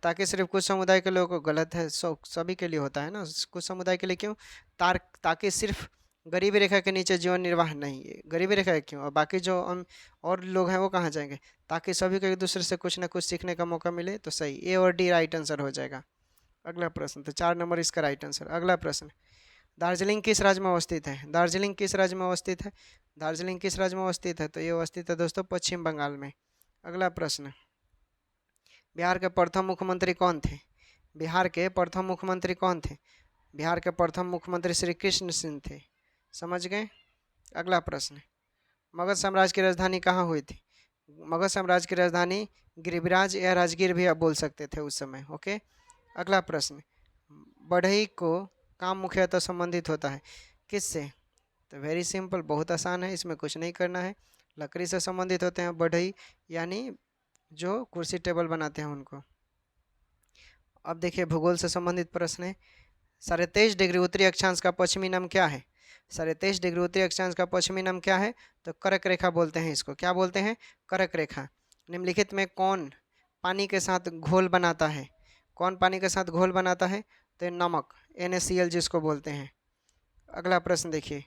ताकि सिर्फ कुछ समुदाय के लोगों को, गलत है, सभी के लिए होता है ना, कुछ समुदाय के लिए क्यों? ताकि सिर्फ गरीबी रेखा के नीचे जीवन निर्वाह नहीं है, गरीबी रेखा है क्यों, और बाकी जो हम और लोग हैं वो कहाँ जाएंगे? ताकि सभी को एक दूसरे से कुछ ना कुछ सीखने का मौका मिले, तो सही, ए और डी राइट आंसर हो जाएगा। अगला प्रश्न, तो 4 नंबर इसका राइट आंसर। अगला प्रश्न, दार्जिलिंग किस राज्य में अवस्थित है? दार्जिलिंग किस राज्य में अवस्थित है? दार्जिलिंग किस राज्य में अवस्थित है? तो ये अवस्थित है दोस्तों पश्चिम बंगाल में। अगला प्रश्न, बिहार के प्रथम मुख्यमंत्री कौन थे? बिहार के प्रथम मुख्यमंत्री कौन थे? बिहार के प्रथम मुख्यमंत्री श्री कृष्ण सिंह थे। समझ गए? अगला प्रश्न, मगध साम्राज्य की राजधानी कहाँ हुई थी? मगध साम्राज्य की राजधानी गिरिराज या राजगीर भी आप बोल सकते थे उस समय। ओके, अगला प्रश्न, बढ़ई को काम मुख्यतः संबंधित होता है किससे? तो वेरी सिंपल, बहुत आसान है, इसमें कुछ नहीं करना है, लकड़ी से संबंधित होते हैं बढ़ई, यानी जो कुर्सी टेबल बनाते हैं उनको। अब देखिए, भूगोल से संबंधित प्रश्न है, 23.5 डिग्री उत्तरी अक्षांश का पश्चिमी नाम क्या है? 23.5 डिग्री उत्तरी अक्षांश का पश्चिमी नाम क्या है? तो कर्क रेखा बोलते हैं इसको। क्या बोलते हैं? कर्क रेखा। निम्नलिखित में कौन पानी के साथ घोल बनाता है? कौन पानी के साथ घोल बनाता है? तो नमक, NaCl जिसको बोलते हैं। अगला प्रश्न देखिए,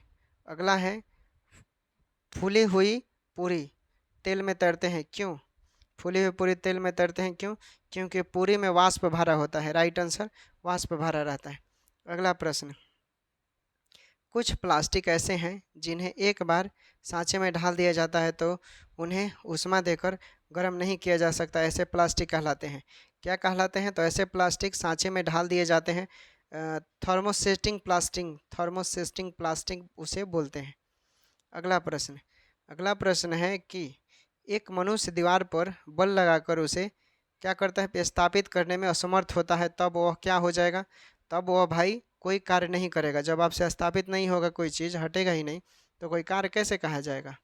अगला है, फूली हुई पूरी तेल में तैरते हैं क्यों? फूली हुई पूरी तेल में तैरते हैं क्यों? क्योंकि पूरी में वाष्प भरा होता है, राइट आंसर, वाष्प भरा रहता है। अगला प्रश्न, कुछ प्लास्टिक ऐसे हैं जिन्हें एक बार सांचे में ढाल दिया जाता है तो उन्हें ऊष्मा देकर गर्म नहीं किया जा सकता, ऐसे प्लास्टिक कहलाते हैं। क्या कहलाते हैं? तो ऐसे प्लास्टिक सांचे में ढाल दिए जाते हैं, थर्मोसेस्टिंग प्लास्टिक उसे बोलते हैं। अगला प्रश्न, अगला प्रश्न है कि एक मनुष्य दीवार पर बल लगाकर उसे क्या करता है? स्थापित करने में असमर्थ होता है, तब वह क्या हो जाएगा? तब वह भाई कोई कार्य नहीं करेगा। जब आपसे स्थापित नहीं होगा, कोई चीज़ हटेगा ही नहीं, तो कोई कार्य कैसे कहा जाएगा?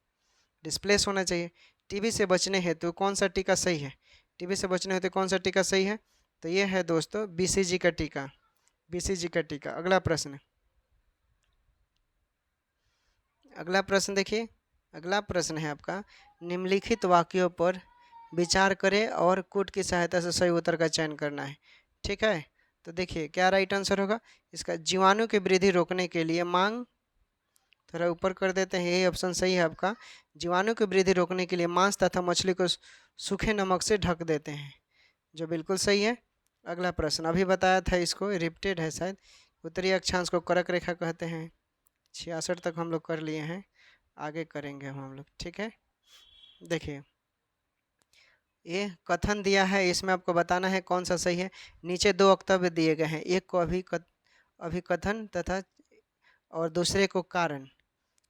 डिस्प्लेस होना चाहिए। टीबी से बचने हेतु कौन सा टीका सही है? टीबी से बचने हेतु कौन सा टीका सही है? तो ये है दोस्तों BCG का टीका, BCG का टीका। अगला प्रश्न, अगला प्रश्न देखिए, अगला प्रश्न है आपका, निम्नलिखित वाक्यों पर विचार करें और कूट की सहायता से सही उत्तर का चयन करना है। ठीक है, तो देखिए क्या राइट आंसर होगा इसका? जीवाणु की वृद्धि रोकने के लिए मांग, थोड़ा ऊपर कर देते हैं, यही ऑप्शन सही है आपका। जीवाणु की वृद्धि रोकने के लिए मांस तथा मछली को सूखे नमक से ढक देते हैं, जो बिल्कुल सही है। अगला प्रश्न, अभी बताया था, इसको रिपीटेड है शायद, उत्तरी अक्षांश को कर्क रेखा कहते हैं। 66 तक हम लोग कर लिए हैं, आगे करेंगे हम लोग, ठीक है। देखिए ये कथन दिया है, इसमें आपको बताना है कौन सा सही है। नीचे दो वक्तव्य दिए गए हैं, एक को अभिकथन तथा और दूसरे को कारण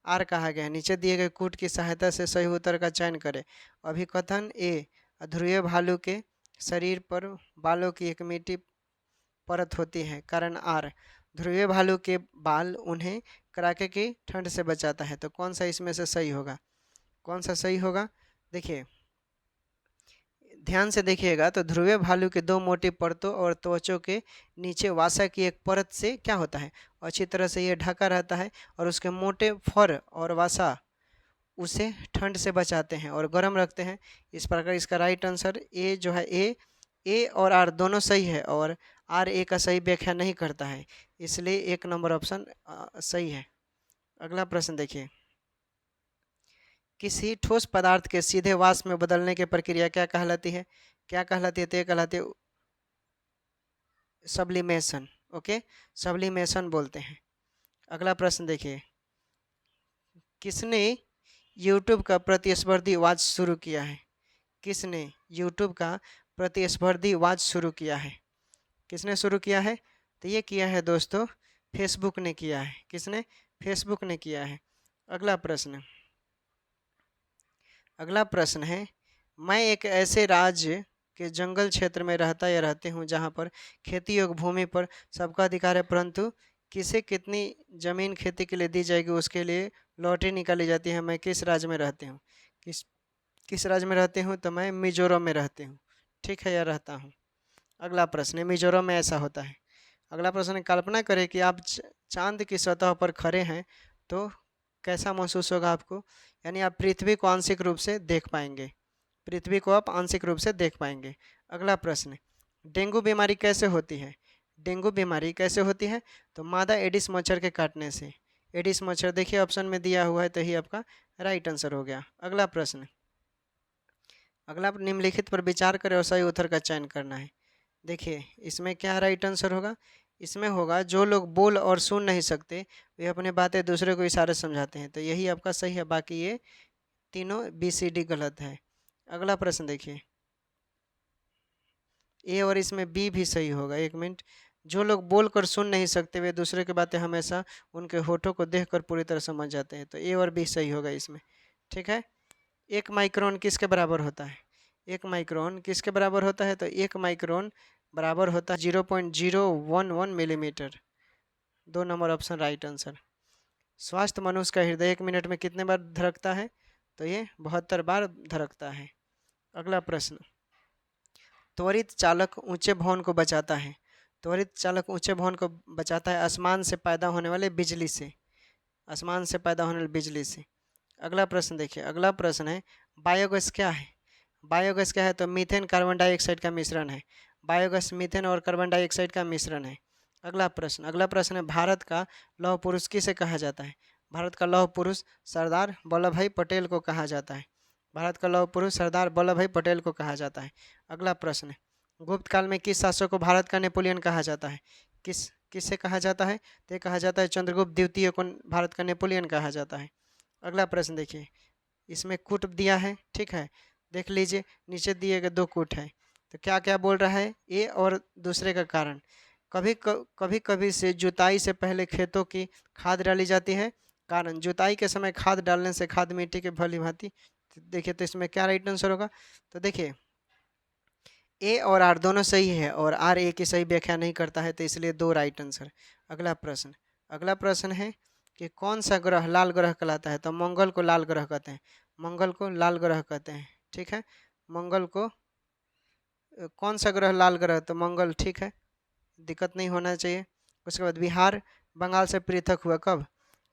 आर कहा गया है। नीचे दिए गए कूट की सहायता से सही उत्तर का चयन करें। अभिकथन ए, ध्रुवीय भालू के शरीर पर बालों की एक मीठी परत होती है। कारण आर, ध्रुवीय भालू के बाल उन्हें कड़ाके की ठंड से बचाता है। तो कौन सा इसमें से सही होगा, कौन सा सही होगा? देखिए ध्यान से देखिएगा तो ध्रुवीय भालू के दो मोटी परतों और त्वचों के नीचे वासा की एक परत से क्या होता है, अच्छी तरह से ये ढका रहता है और उसके मोटे फर और वासा उसे ठंड से बचाते हैं और गर्म रखते हैं। इस प्रकार इसका राइट आंसर ए जो है, ए और आर दोनों सही है और आर ए का सही व्याख्या नहीं करता है, इसलिए 1 नंबर ऑप्शन सही है। अगला प्रश्न देखिए, किसी ठोस पदार्थ के सीधे वाष्प में बदलने की प्रक्रिया क्या कहलाती है? क्या कहलाती है? तो ये कहलाती है सब्लिमेशन। ओके, सब्लिमेशन बोलते हैं। अगला प्रश्न देखिए, किसने यूट्यूब का प्रतिस्पर्धी वाच शुरू किया है? किसने यूट्यूब का प्रतिस्पर्धी वाच शुरू किया है? किसने शुरू किया है? तो ये किया है दोस्तों फेसबुक ने किया है। किसने? फेसबुक ने किया है। अगला प्रश्न, अगला प्रश्न है, मैं एक ऐसे राज्य के जंगल क्षेत्र में रहता या रहती हूँ जहाँ पर खेती योग्य भूमि पर सबका अधिकार है, परंतु किसे कितनी जमीन खेती के लिए दी जाएगी उसके लिए लॉटरी निकाली जाती है। मैं किस राज्य में रहती हूँ? किस राज्य में रहती हूँ? तो मैं मिजोरम में रहती हूँ, ठीक है, या रहता हूँ। अगला प्रश्न है, मिजोरम में ऐसा होता है। अगला प्रश्न है, कल्पना करें कि आप चांद की सतह पर खड़े हैं तो कैसा महसूस होगा आपको? यानी आप पृथ्वी को आंशिक रूप से देख पाएंगे, पृथ्वी को आप आंशिक रूप से देख पाएंगे। अगला प्रश्न, डेंगू बीमारी कैसे होती है? डेंगू बीमारी कैसे होती है? तो मादा एडिस मच्छर के काटने से। एडिस मच्छर देखिए ऑप्शन में दिया हुआ है, तो ही आपका राइट आंसर हो गया। अगला प्रश्न, अगला निम्नलिखित पर विचार करें और सही उत्तर का चयन करना है। देखिए इसमें क्या राइट आंसर होगा? इसमें होगा जो लोग बोल और सुन नहीं सकते वे अपनी बातें दूसरे को इशारे समझाते हैं। तो यही आपका सही है, बाकी ये तीनों BCD गलत है। अगला प्रश्न देखिए, ए और इसमें बी भी सही होगा। एक मिनट, जो लोग बोल कर सुन नहीं सकते वे दूसरे की बातें हमेशा उनके होठों को देखकर पूरी तरह समझ जाते हैं। तो ए और बी सही होगा इसमें, ठीक है। 1 माइक्रोन किसके बराबर होता है? 1 माइक्रोन किसके बराबर होता है? तो 1 माइक्रोन बराबर होता है 0.011 millimetre. 2 number option right answer. स्वस्थ मनुष्य का हृदय 1 मिनट में कितने बार धड़कता है? तो ये 72 बार धड़कता है। अगला प्रश्न, त्वरित चालक ऊंचे भवन को बचाता है। त्वरित चालक ऊंचे भवन को बचाता है आसमान से पैदा होने वाले बिजली से, आसमान से पैदा होने वाली बिजली से। अगला प्रश्न देखिए, अगला प्रश्न है, बायोगैस क्या है? बायोगैस क्या है? तो मीथेन कार्बन डाइऑक्साइड का मिश्रण है। बायोगैस मीथेन और कार्बन डाइऑक्साइड का मिश्रण है। अगला प्रश्न, अगला प्रश्न है, भारत का लौह पुरुष किसे कहा जाता है? भारत का लौह पुरुष सरदार वल्लभ भाई पटेल को कहा जाता है। भारत का लौह पुरुष सरदार वल्लभ भाई पटेल को कहा जाता है। अगला प्रश्न है, गुप्त काल में किस शासक को भारत का नेपोलियन कहा जाता है? किससे कहा जाता है? तो कहा जाता है चंद्रगुप्त द्वितीय को भारत का नेपोलियन कहा जाता है। अगला प्रश्न देखिए, इसमें कूट दिया है, ठीक है, देख लीजिए नीचे दिए गए 2 कूट है। तो क्या क्या बोल रहा है? ए और दूसरे का कारण, कभी कभी से जुताई से पहले खेतों की खाद डाली जाती है। कारण, जुताई के समय खाद डालने से खाद मिट्टी के भली भांति। देखिए तो इसमें क्या राइट आंसर होगा? तो देखिए ए और आर दोनों सही है और आर ए की सही व्याख्या नहीं करता है, तो इसलिए 2 राइट आंसर। अगला प्रश्न, अगला प्रश्न है कि कौन सा ग्रह लाल ग्रह कहलाता है? तो मंगल को लाल ग्रह कहते हैं, मंगल को लाल ग्रह कहते हैं, ठीक है। मंगल को कौन सा ग्रह लाल ग्रह? तो मंगल, ठीक है, दिक्कत नहीं होना चाहिए। उसके बाद बिहार बंगाल से पृथक हुआ कब?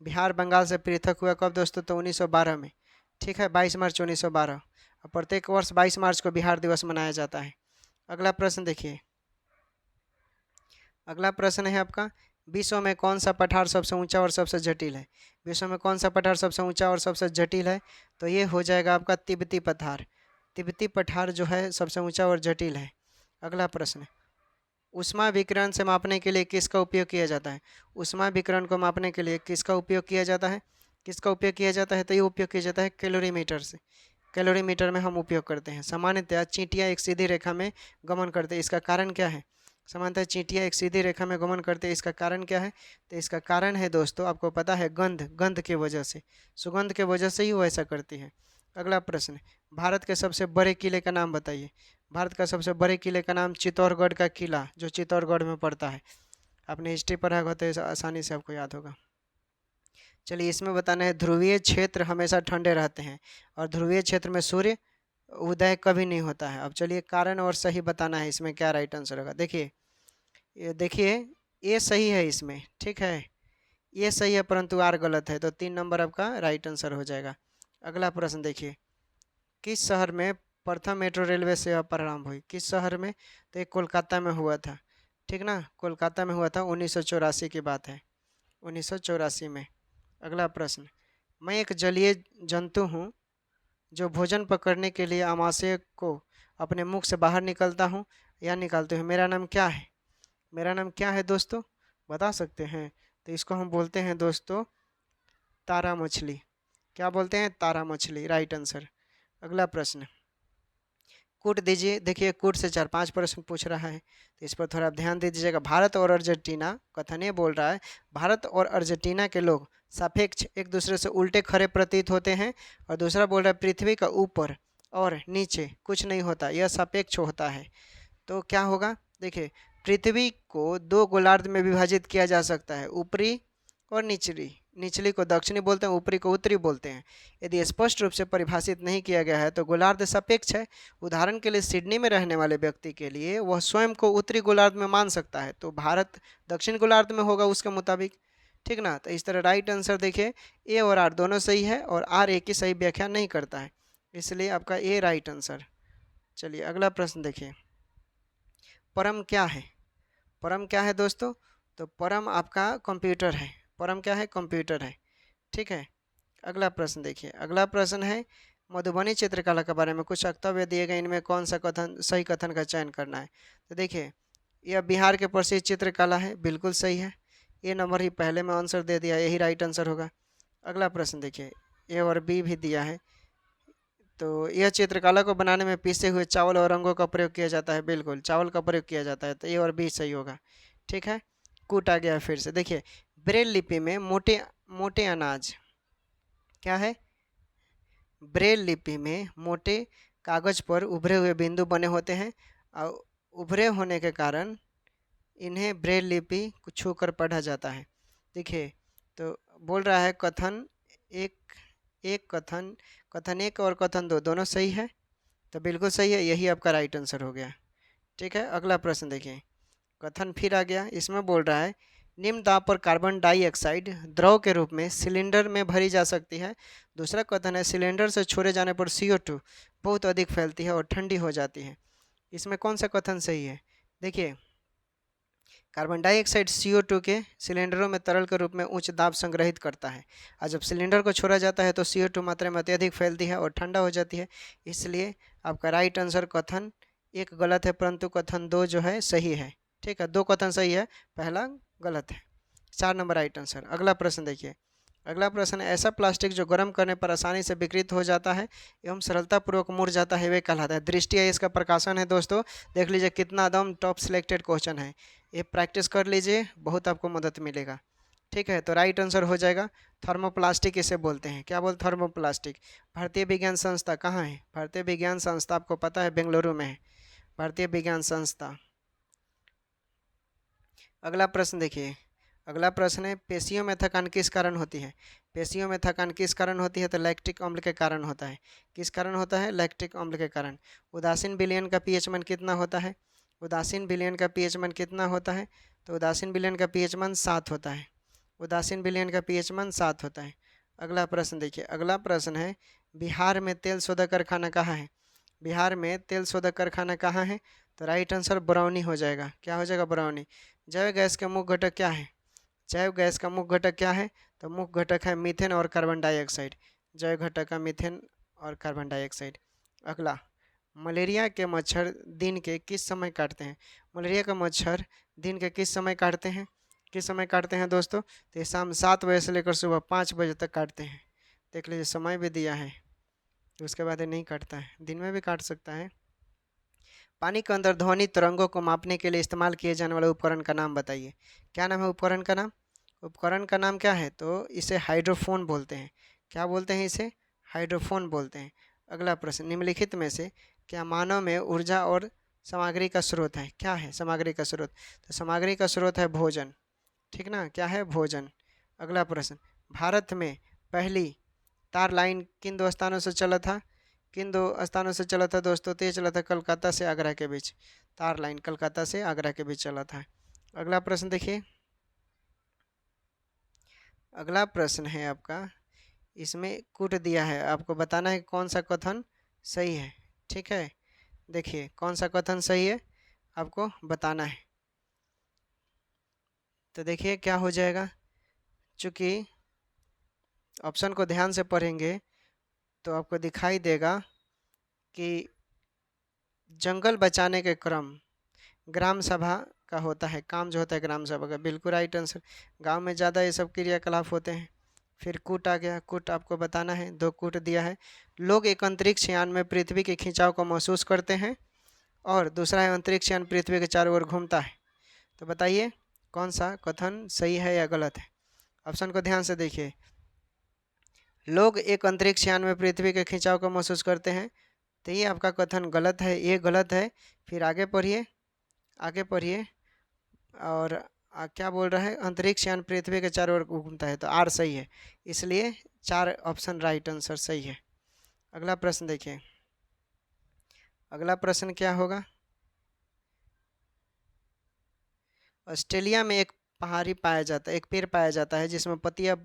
बिहार बंगाल से पृथक हुआ कब दोस्तों? तो 1912 में, ठीक है, 22 मार्च 1912। और प्रत्येक वर्ष 22 मार्च को बिहार दिवस मनाया जाता है। अगला प्रश्न देखिए, अगला प्रश्न है आपका, विश्व में कौन सा पठार सबसे ऊंचा और सबसे जटिल है? विश्व में कौन सा पठार सबसे ऊंचा और सबसे जटिल है? तो ये हो जाएगा आपका तिब्बती पठार। तिब्बती पठार जो है सबसे ऊंचा और जटिल है। अगला प्रश्न, ऊष्मा विकिरण से मापने के लिए किसका उपयोग किया जाता है? ऊष्मा विकिरण को मापने के लिए किसका उपयोग किया जाता है? किसका उपयोग किया जाता है? तो ये उपयोग किया जाता है कैलोरीमीटर से। कैलोरीमीटर में हम उपयोग करते हैं। सामान्यतः चींटियाँ एक सीधी रेखा में गमन करते हैं, इसका कारण क्या है? सामान्यतः चींटियाँ एक सीधी रेखा में गमन करते हैं, इसका कारण क्या है? तो इसका कारण है दोस्तों, आपको पता है, गंध के वजह से, सुगंध के वजह से ही वो ऐसा करती है। अगला प्रश्न, भारत के सबसे बड़े किले का नाम बताइए। भारत का सबसे बड़े किले का नाम चित्तौड़गढ़ का किला, जो चित्तौड़गढ़ में पड़ता है। आपने हिस्ट्री पढ़ा होगा तो आसानी से आपको याद होगा। चलिए, इसमें बताना है ध्रुवीय क्षेत्र हमेशा ठंडे रहते हैं और ध्रुवीय क्षेत्र में सूर्य उदय कभी नहीं होता है। अब चलिए, कारण और सही बताना है, इसमें क्या राइट आंसर होगा। देखिए ये सही है इसमें, ठीक है, ये सही है परंतु आर गलत है, तो 3 नंबर आपका राइट आंसर हो जाएगा। अगला प्रश्न देखिए, किस शहर में प्रथम मेट्रो रेलवे सेवा प्रारंभ हुई? किस शहर में? तो ये कोलकाता में हुआ था, ठीक ना, कोलकाता में हुआ था, 1984 की बात है, 1984 में। अगला प्रश्न, मैं एक जलीय जंतु हूँ जो भोजन पकड़ने के लिए आमाशय को अपने मुख से बाहर निकलता हूँ या निकालते हूँ, मेरा नाम क्या है? मेरा नाम क्या है दोस्तों, बता सकते हैं? तो इसको हम बोलते हैं दोस्तों तारा मछली। क्या बोलते हैं? तारा मछली, राइट आंसर। अगला प्रश्न, कूट दीजिए। देखिए कूट से 4-5 प्रश्न पूछ रहा है, तो इस पर थोड़ा आप ध्यान दे दीजिएगा। भारत और अर्जेंटीना, कथन ये बोल रहा है भारत और अर्जेंटीना के लोग सापेक्ष एक दूसरे से उल्टे खड़े प्रतीत होते हैं, और दूसरा बोल रहा है पृथ्वी का ऊपर और नीचे कुछ नहीं होता, यह सापेक्ष होता है। तो क्या होगा? देखिए, पृथ्वी को 2 गोलार्ध में विभाजित किया जा सकता है, ऊपरी और निचली। निचली को दक्षिणी बोलते हैं, ऊपरी को उत्तरी बोलते हैं। यदि स्पष्ट रूप से परिभाषित नहीं किया गया है तो गोलार्ध सापेक्ष है। उदाहरण के लिए सिडनी में रहने वाले व्यक्ति के लिए वह स्वयं को उत्तरी गोलार्ध में मान सकता है, तो भारत दक्षिण गोलार्ध में होगा उसके मुताबिक, ठीक ना। तो इस तरह राइट आंसर देखिए, ए और आर दोनों सही है और आर ए की सही व्याख्या नहीं करता है, इसलिए आपका ए राइट आंसर। चलिए अगला प्रश्न देखिए, परम क्या है? परम क्या है दोस्तों? तो परम आपका कंप्यूटर है। परम क्या है? कंप्यूटर है, ठीक है। अगला प्रश्न देखिए, अगला प्रश्न है मधुबनी चित्रकला के बारे में कुछ वक्तव्य दिए गए, इनमें कौन सा कथन सही कथन का चयन करना है? तो देखिए, यह बिहार के प्रसिद्ध चित्रकला है, बिल्कुल सही है। ये नंबर ही पहले में आंसर दे दिया, यही राइट आंसर होगा। अगला प्रश्न देखिए, ए और बी भी दिया है। तो यह चित्रकला को बनाने में पीसे हुए चावल और रंगों का प्रयोग किया जाता है, बिल्कुल चावल का प्रयोग किया जाता है, तो ए और बी सही होगा, ठीक है। कूट आ गया फिर से। देखिए, ब्रेल लिपि में मोटे मोटे अनाज क्या है? ब्रेल लिपि में मोटे कागज पर उभरे हुए बिंदु बने होते हैं और उभरे होने के कारण इन्हें ब्रेल लिपि को छूकर पढ़ा जाता है। देखिए, तो बोल रहा है कथन एक, कथन एक और कथन दो दोनों सही है, तो बिल्कुल सही है, यही आपका राइट आंसर हो गया, ठीक है। अगला प्रश्न देखिए, कथन फिर आ गया, इसमें बोल रहा है निम्न दाब पर कार्बन डाइऑक्साइड द्रव के रूप में सिलेंडर में भरी जा सकती है। दूसरा कथन है सिलेंडर से छोड़े जाने पर CO2 बहुत अधिक फैलती है और ठंडी हो जाती है। इसमें कौन सा कथन सही है? देखिए, कार्बन डाइऑक्साइड CO2 के सिलेंडरों में तरल के रूप में उच्च दाब संग्रहित करता है, और जब सिलेंडर को छोड़ा जाता है तो CO2 मात्रा में अत्यधिक फैलती है और ठंडा हो जाती है। इसलिए आपका राइट आंसर कथन एक गलत है, परंतु कथन 2 जो है सही है, ठीक है। 2 कथन सही है, पहला गलत है। 4 नंबर राइट आंसर। अगला प्रश्न देखिए, अगला प्रश्न, ऐसा प्लास्टिक जो गर्म करने पर आसानी से विकृत हो जाता है एवं सरलतापूर्वक मुड़ जाता है वे कहलाता है। दृष्टि है इसका प्रकाशन है दोस्तों। देख लीजिए कितना एकदम टॉप सिलेक्टेड क्वेश्चन है, ये प्रैक्टिस कर लीजिए, बहुत आपको मदद मिलेगा, ठीक है। तो राइट आंसर हो जाएगा थर्मोप्लास्टिक, इसे बोलते हैं। क्या बोलते? थर्मोप्लास्टिक। भारतीय विज्ञान संस्था कहाँ है? भारतीय विज्ञान संस्था आपको पता है बेंगलुरु में है, भारतीय विज्ञान संस्था। अगला प्रश्न देखिए, अगला प्रश्न है पेशियों में थकान किस कारण होती है? पेशियों में थकान किस कारण होती है? तो लैक्टिक अम्ल के कारण होता है। किस कारण होता है? लैक्टिक अम्ल के कारण। उदासीन विलयन का पीएच मान कितना होता है? उदासीन विलयन का पीएच मान कितना होता है? तो उदासीन विलयन का पीएच मान 7 होता है। उदासीन विलयन का पीएच मान 7 होता है। अगला प्रश्न देखिए, अगला प्रश्न है बिहार में तेल शोधक कारखाना कहाँ है? बिहार में तेल शोधक कारखाना कहाँ है? तो राइट आंसर बरौनी हो जाएगा। क्या हो जाएगा? बरौनी। जैव गैस के मुख्य घटक क्या है? जैव गैस का मुख्य घटक क्या है? तो मुख्य घटक है मीथेन और कार्बन डाइऑक्साइड। जैव घटक का मीथेन और कार्बन डाइऑक्साइड। अगला, मलेरिया के मच्छर दिन के किस समय काटते हैं? मलेरिया का मच्छर दिन के किस समय काटते हैं? किस समय काटते हैं दोस्तों? तो ये शाम 7 बजे से लेकर सुबह 5 बजे तक काटते हैं। देख लीजिए समय भी दिया है, उसके बाद ये नहीं काटता है, दिन में भी काट सकता है। पानी के अंदर ध्वनि तरंगों को मापने के लिए इस्तेमाल किए जाने वाले उपकरण का नाम बताइए। क्या नाम है उपकरण का नाम? उपकरण का नाम क्या है? तो इसे हाइड्रोफोन बोलते हैं। क्या बोलते हैं इसे? हाइड्रोफोन बोलते हैं। अगला प्रश्न, निम्नलिखित में से क्या मानव में ऊर्जा और सामग्री का स्रोत है? क्या है सामग्री का स्रोत? तो सामग्री का स्रोत है भोजन, ठीक ना? क्या है? भोजन। अगला प्रश्न, भारत में पहली तार लाइन किन दो स्थानों से चला था? किन दो स्थानों से चला था दोस्तों? तो ये चला था कलकत्ता से आगरा के बीच। तार लाइन कलकत्ता से आगरा के बीच चला था। अगला प्रश्न देखिए, अगला प्रश्न है आपका, इसमें कूट दिया है, आपको बताना है कौन सा कथन सही है, ठीक है? देखिए कौन सा कथन सही है आपको बताना है। तो देखिए क्या हो जाएगा, चूँकि ऑप्शन को ध्यान से पढ़ेंगे तो आपको दिखाई देगा कि जंगल बचाने के क्रम ग्राम सभा का होता है, काम जो होता है ग्राम सभा का। बिल्कुल राइट आंसर। गांव में ज़्यादा ये सब क्रियाकलाप होते हैं। फिर कूट आ गया, कूट आपको बताना है, 2 कूट दिया है। लोग एक अंतरिक्ष यान में पृथ्वी के खिंचाव को महसूस करते हैं, और दूसरा है अंतरिक्ष यान पृथ्वी के चारों ओर घूमता है। तो बताइए कौन सा कथन सही है या गलत है? ऑप्शन को ध्यान से देखिए। लोग एक अंतरिक्ष यान में पृथ्वी के खिंचाव को महसूस करते हैं, तो ये आपका कथन गलत है, ये गलत है। फिर आगे पढ़िए, आगे पढ़िए, और क्या बोल रहा है? अंतरिक्ष यान पृथ्वी के चारों ओर घूमता है, तो आर सही है, इसलिए 4 ऑप्शन राइट आंसर सही है। अगला प्रश्न देखिए, अगला प्रश्न क्या होगा? ऑस्ट्रेलिया में एक पहाड़ी पाया जाता है, एक पेड़ पाया जाता है जिसमें पत्तियां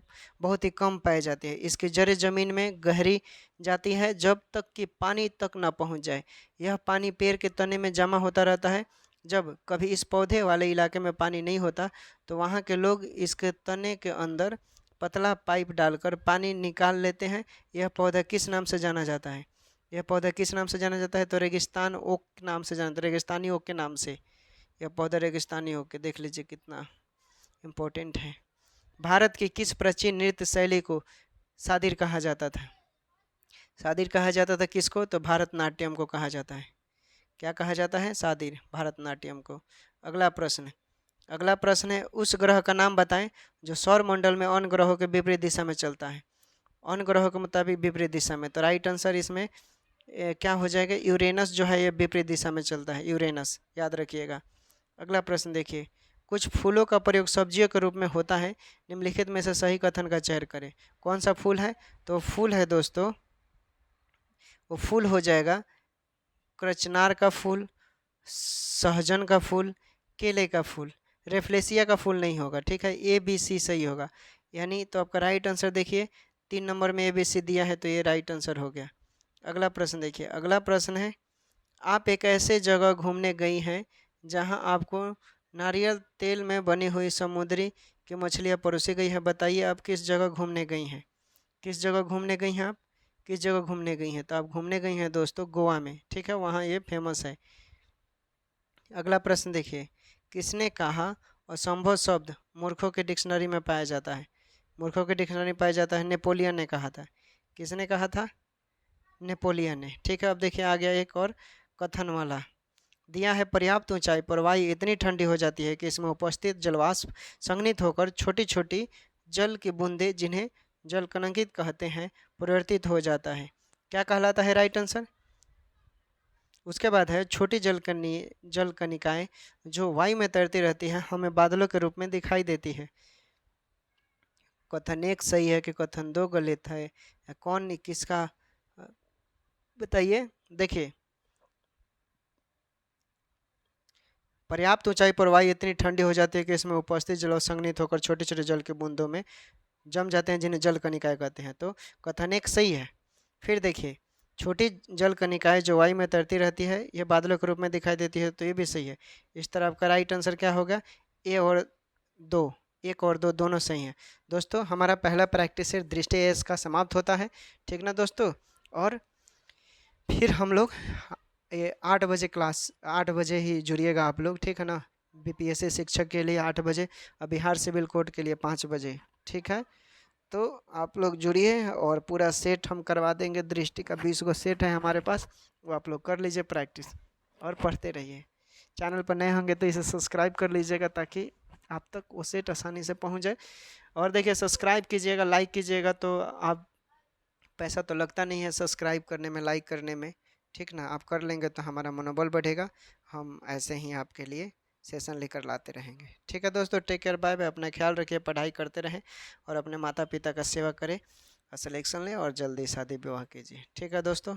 बहुत ही कम पाई जाती है। इसकी जड़ें जमीन में गहरी जाती है जब तक कि पानी तक न पहुंच जाए। यह पानी पेड़ के तने में जमा होता रहता है। जब कभी इस पौधे वाले इलाके में पानी नहीं होता तो वहाँ के लोग इसके तने के अंदर पतला पाइप डालकर पानी निकाल लेते हैं। यह पौधा किस नाम से जाना जाता है? यह पौधा किस नाम से जाना जाता है? तो रेगिस्तान ओक नाम से जाना जाता है, रेगिस्तानी ओक के नाम से। यह पौधा रेगिस्तानी ओक के, देख लीजिए कितना इम्पोर्टेंट है। भारत की किस प्राचीन नृत्य शैली को सादिर कहा जाता था? सादिर कहा जाता था किसको? तो भारतनाट्यम को कहा जाता है। क्या कहा जाता है? सादिर, भारतनाट्यम को। अगला प्रश्न, अगला प्रश्न है, उस ग्रह का नाम बताएं जो सौर मंडल में अन्य ग्रहों के विपरीत दिशा में चलता है। अन्य ग्रहों के मुताबिक विपरीत दिशा में, तो राइट आंसर इसमें क्या हो जाएगा? यूरेनस जो है ये विपरीत दिशा में चलता है, यूरेनस, याद रखिएगा। अगला प्रश्न देखिए, कुछ फूलों का प्रयोग सब्जियों के रूप में होता है, निम्नलिखित में से सही कथन का चयन करें। कौन सा फूल है? तो फूल है दोस्तों, वो फूल हो जाएगा क्रचनार का फूल, सहजन का फूल, केले का फूल। रेफ्लेसिया का फूल नहीं होगा, ठीक है? ए बी सी सही होगा, यानी तो आपका राइट आंसर देखिए 3 नंबर में ए बी सी दिया है, तो ये राइट आंसर हो गया। अगला प्रश्न देखिए, अगला प्रश्न है, आप एक ऐसे जगह घूमने गई हैं जहां आपको नारियल तेल में बनी हुई समुद्री की मछलियां परोसी गई है। बताइए आप किस जगह घूमने गई हैं? किस जगह घूमने गई हैं आप? किस जगह घूमने गई हैं? तो आप घूमने गई हैं दोस्तों गोवा में, ठीक है? वहाँ ये फेमस है। अगला प्रश्न देखिए, किसने कहा असंभव शब्द मूर्खों के डिक्शनरी में पाया जाता है? मूर्खों के डिक्शनरी में पाया जाता है, नेपोलियन ने कहा था। किसने कहा था? नेपोलियन ने, ठीक है? अब देखिए आ गया एक और कथन वाला, दिया है, पर्याप्त ऊंचाई पर वायु इतनी ठंडी हो जाती है कि इसमें उपस्थित जलवाष्प संघनित होकर छोटी छोटी जल की बूंदें, जिन्हें जल कणिकित कहते हैं, परिवर्तित हो जाता है। क्या कहलाता है? Right answer. उसके बाद है, छोटी जल कणिकाएं जो वायु में तैरती रहती हैं हमें बादलों के रूप में दिखाई देती है। कथन 1 सही है कि कथन 2 गलत है, या कौन किसका बताइए? देखिए, पर्याप्त ऊंचाई पर वायु इतनी ठंडी हो जाती है कि इसमें उपस्थित जल संघनित होकर छोटे छोटे जल के बूंदों में जम जाते हैं, जिन्हें जल कणिकाएं कहते हैं। तो कथन 1 सही है। फिर देखिए, छोटी जल कणिकाएं जो वायु में तैरती रहती है, ये बादलों के रूप में दिखाई देती है, तो ये भी सही है। इस तरह आपका राइट आंसर क्या होगा? ए और 2, 1 और 2 दोनों सही हैं। दोस्तों हमारा पहला प्रैक्टिस सेट दृष्टि एस का समाप्त होता है, ठीक ना दोस्तों? और फिर हम लोग ये 8 बजे क्लास, 8 बजे ही जुड़िएगा आप लोग, ठीक है ना। बीपीएससी शिक्षक के लिए 8 बजे और बिहार सिविल कोड के लिए 5 बजे, ठीक है। तो आप लोग जुड़िए और पूरा सेट हम करवा देंगे। दृष्टि का 20 गो सेट है हमारे पास, वो आप लोग कर लीजिए प्रैक्टिस और पढ़ते रहिए। चैनल पर नए होंगे तो इसे सब्सक्राइब कर लीजिएगा ताकि आप तक वो सेट आसानी से पहुंच जाए। और देखिए सब्सक्राइब कीजिएगा, लाइक कीजिएगा, तो आप पैसा तो लगता नहीं है सब्सक्राइब करने में, लाइक करने में, ठीक ना। आप कर लेंगे तो हमारा मनोबल बढ़ेगा, हम ऐसे ही आपके लिए सेशन लेकर लाते रहेंगे। ठीक है दोस्तों, टेक केयर, बाय बाय। अपना ख्याल रखिए, पढ़ाई करते रहें और अपने माता पिता का सेवा करें और सिलेक्शन लें और जल्दी शादी विवाह कीजिए। ठीक है दोस्तों।